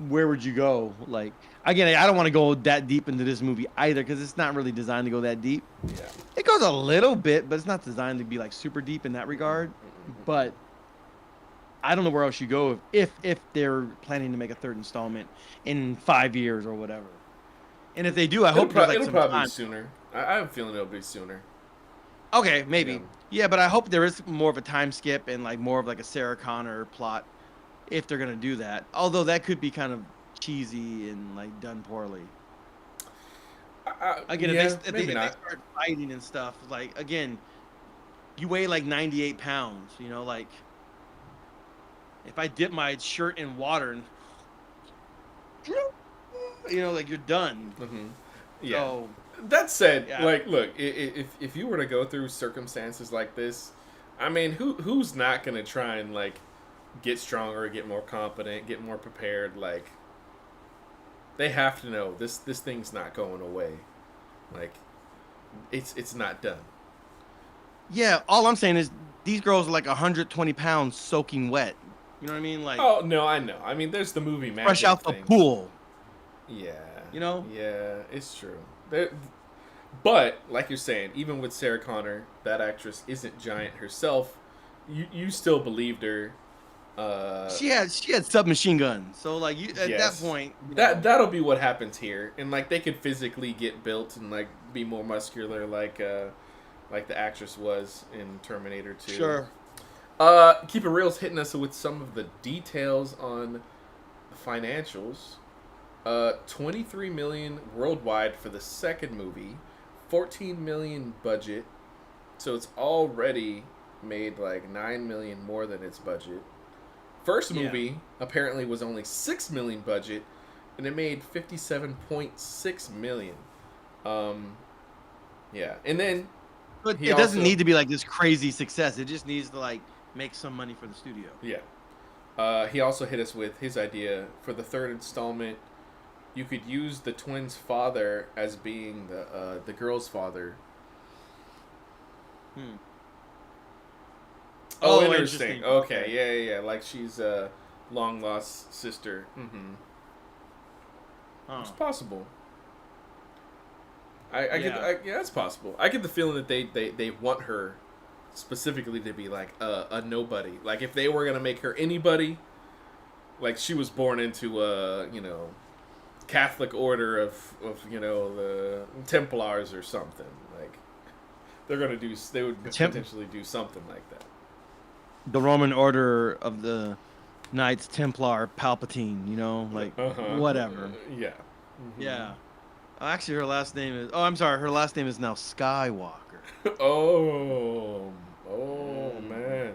Where would you go? Like, again, I don't want to go that deep into this movie either because it's not really designed to go that deep. Yeah. It goes a little bit, but it's not designed to be like super deep in that regard. But I don't know where else you go if they're planning to make a third installment in 5 years or whatever. And if they do, I hope there's like it'll some probably time. be sooner. I have a feeling it'll be sooner. Okay, maybe. Yeah. Yeah, but I hope there is more of a time skip and like more of like a Sarah Connor plot if they're gonna do that. Although that could be kind of cheesy and like done poorly. Again, yeah, if maybe they not. start fighting and stuff, like again, you weigh like 98 pounds. You know, like if I dip my shirt in water and you know, like you're done. Mm-hmm. Yeah. So, That said, Yeah. like, look, if you were to go through circumstances like this, I mean, who's not gonna try and like get stronger, get more competent, get more prepared? Like, they have to know this thing's not going away. Like, it's not done. yeah, all I'm saying is these girls are like 120 pounds soaking wet. You know what I mean? Like Oh no, I know. I mean, there's the movie Magic fresh out the thing. pool. Yeah. You know? Yeah, it's true. But like you're saying, even with Sarah Connor, that actress isn't giant herself. You still believed her. She had submachine guns. So like you at Yes. that point, you know, That'll be what happens here, and like they could physically get built and like be more muscular, like the actress was in Terminator 2. sure. Keep It Real's hitting us with some of the details on financials. 23 million worldwide for the second movie, 14 million budget, so it's already made like 9 million more than its budget. First Yeah. movie apparently was only 6 million budget, and it made 57.6 million. Yeah, and then But he it doesn't also- need to be like this crazy success. It just needs to like make some money for the studio. yeah, he also hit us with his idea for the third installment. You could use the twins' father as being the girl's father. Hmm. Oh, Oh, interesting. interesting. Okay, yeah. Like she's a long lost sister. Mm-hmm. Huh. It's possible. Yeah. Yeah, it's possible. I get the feeling that they want her specifically to be like a nobody. Like if they were gonna make her anybody, like she was born into Catholic order of the Templars or something. Like they would potentially do something like that. The Roman Order of the Knights Templar Palpatine, you know, like whatever. Yeah. Yeah. Actually, her last name is. Oh, I'm sorry. Her last name is now Skywalker. Oh Mm. man,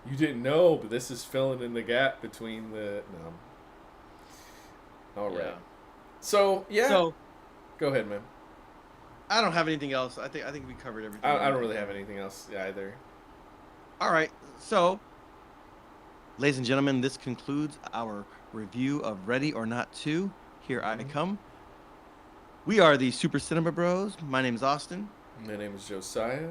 you didn't know, but this is filling in the gap between the no. All right. Yeah. So yeah, So go ahead, man. I don't have anything else. I think we covered everything. I don't really have anything else either. All right. So, ladies and gentlemen, this concludes our review of Ready or Not 2. Here I come. We are the Super Cinema Bros. My name is Austin. My name is Josiah.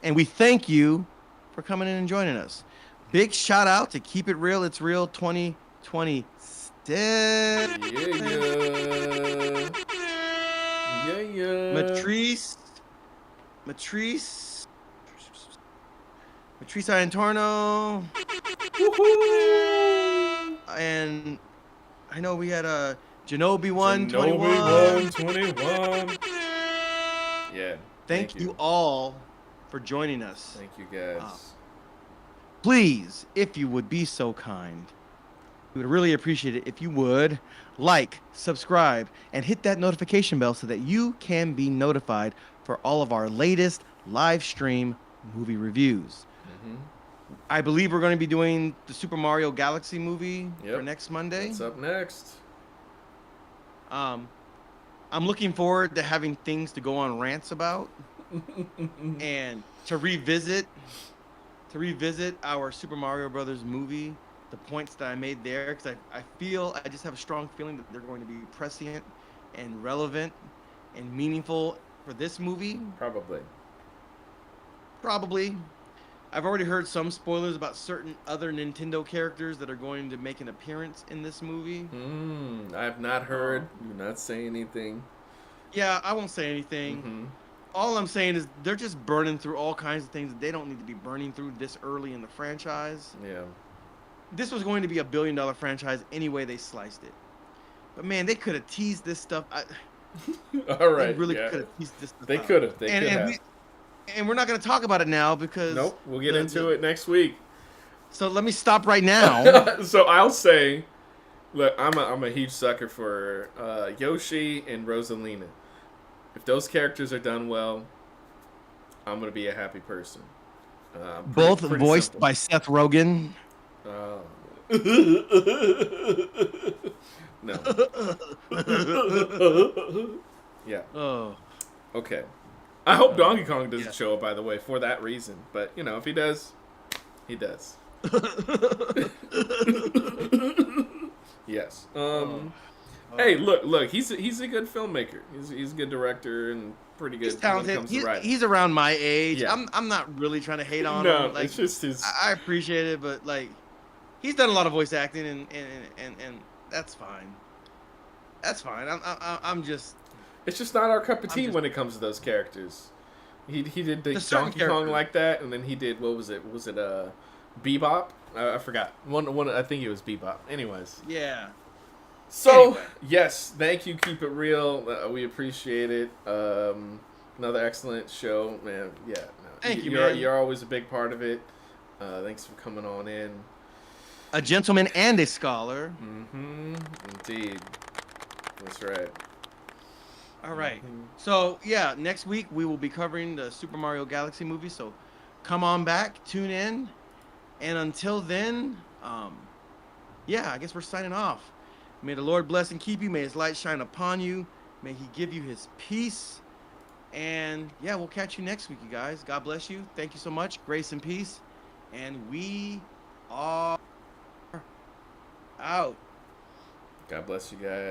And we thank you for coming in and joining us. Big shout out to Keep It Real, It's Real 2020. Yeah. Matrice Iantorno. Woohoo! And I know we had a Genobi 121. Genobi 121. Yeah. Thank you all for joining us. Thank you guys. Please, if you would be so kind, we would really appreciate it if you would like, subscribe, and hit that notification bell so that you can be notified for all of our latest live stream movie reviews. Mm-hmm. I believe we're going to be doing the Super Mario Galaxy movie for Yep. next Monday. What's up next? I'm looking forward to having things to go on rants about and to revisit our Super Mario Brothers movie, the points that I made there, because I just have a strong feeling that they're going to be prescient and relevant and meaningful for this movie. Probably. Probably. I've already heard some spoilers about certain other Nintendo characters that are going to make an appearance in this movie. I have not heard. Do not say anything. Yeah, I won't say anything. Mm-hmm. All I'm saying is they're just burning through all kinds of things that they don't need to be burning through this early in the franchise. Yeah. This was going to be a $1 billion franchise any way they sliced it. But man, they could have teased this stuff. All right. They really yeah. could have teased this stuff. They could have. They could have. And we're not going to talk about it now because... Nope. We'll get into it next week. So let me stop right now. So I'll say, look, I'm a huge sucker for Yoshi and Rosalina. If those characters are done well, I'm gonna be a happy person. Both pretty voiced simple. by Seth Rogen. No. Yeah. Oh. Okay. I hope Donkey Kong doesn't show up, by the way, for that reason. But, you know, if he does, he does. Yes. Hey, look, he's a good filmmaker. He's a good director and pretty good He's talented. when it comes to writing. He's around my age. Yeah. I'm not really trying to hate on No, him. Like, it's just his... I appreciate it, but like, he's done a lot of voice acting, and that's fine. That's fine. I'm just... It's just not our cup of tea when it comes to those characters. He did the Donkey Kong like that, and then he did, what was it? Was it Bebop? I forgot. One. I think it was Bebop. Anyways. Yeah. So, Anyway. yes, thank you. Keep it real. We appreciate it. Another excellent show, man. Yeah. No, Thank you, man. You're always a big part of it. Thanks for coming on in. A gentleman and a scholar. Mm-hmm. Indeed. That's right. All right. So, yeah, next week we will be covering the Super Mario Galaxy movie. So, come on back, tune in. And until then, yeah, I guess we're signing off. May the Lord bless and keep you. May his light shine upon you. May he give you his peace. And, yeah, we'll catch you next week, you guys. God bless you. Thank you so much. Grace and peace. And we are out. God bless you guys.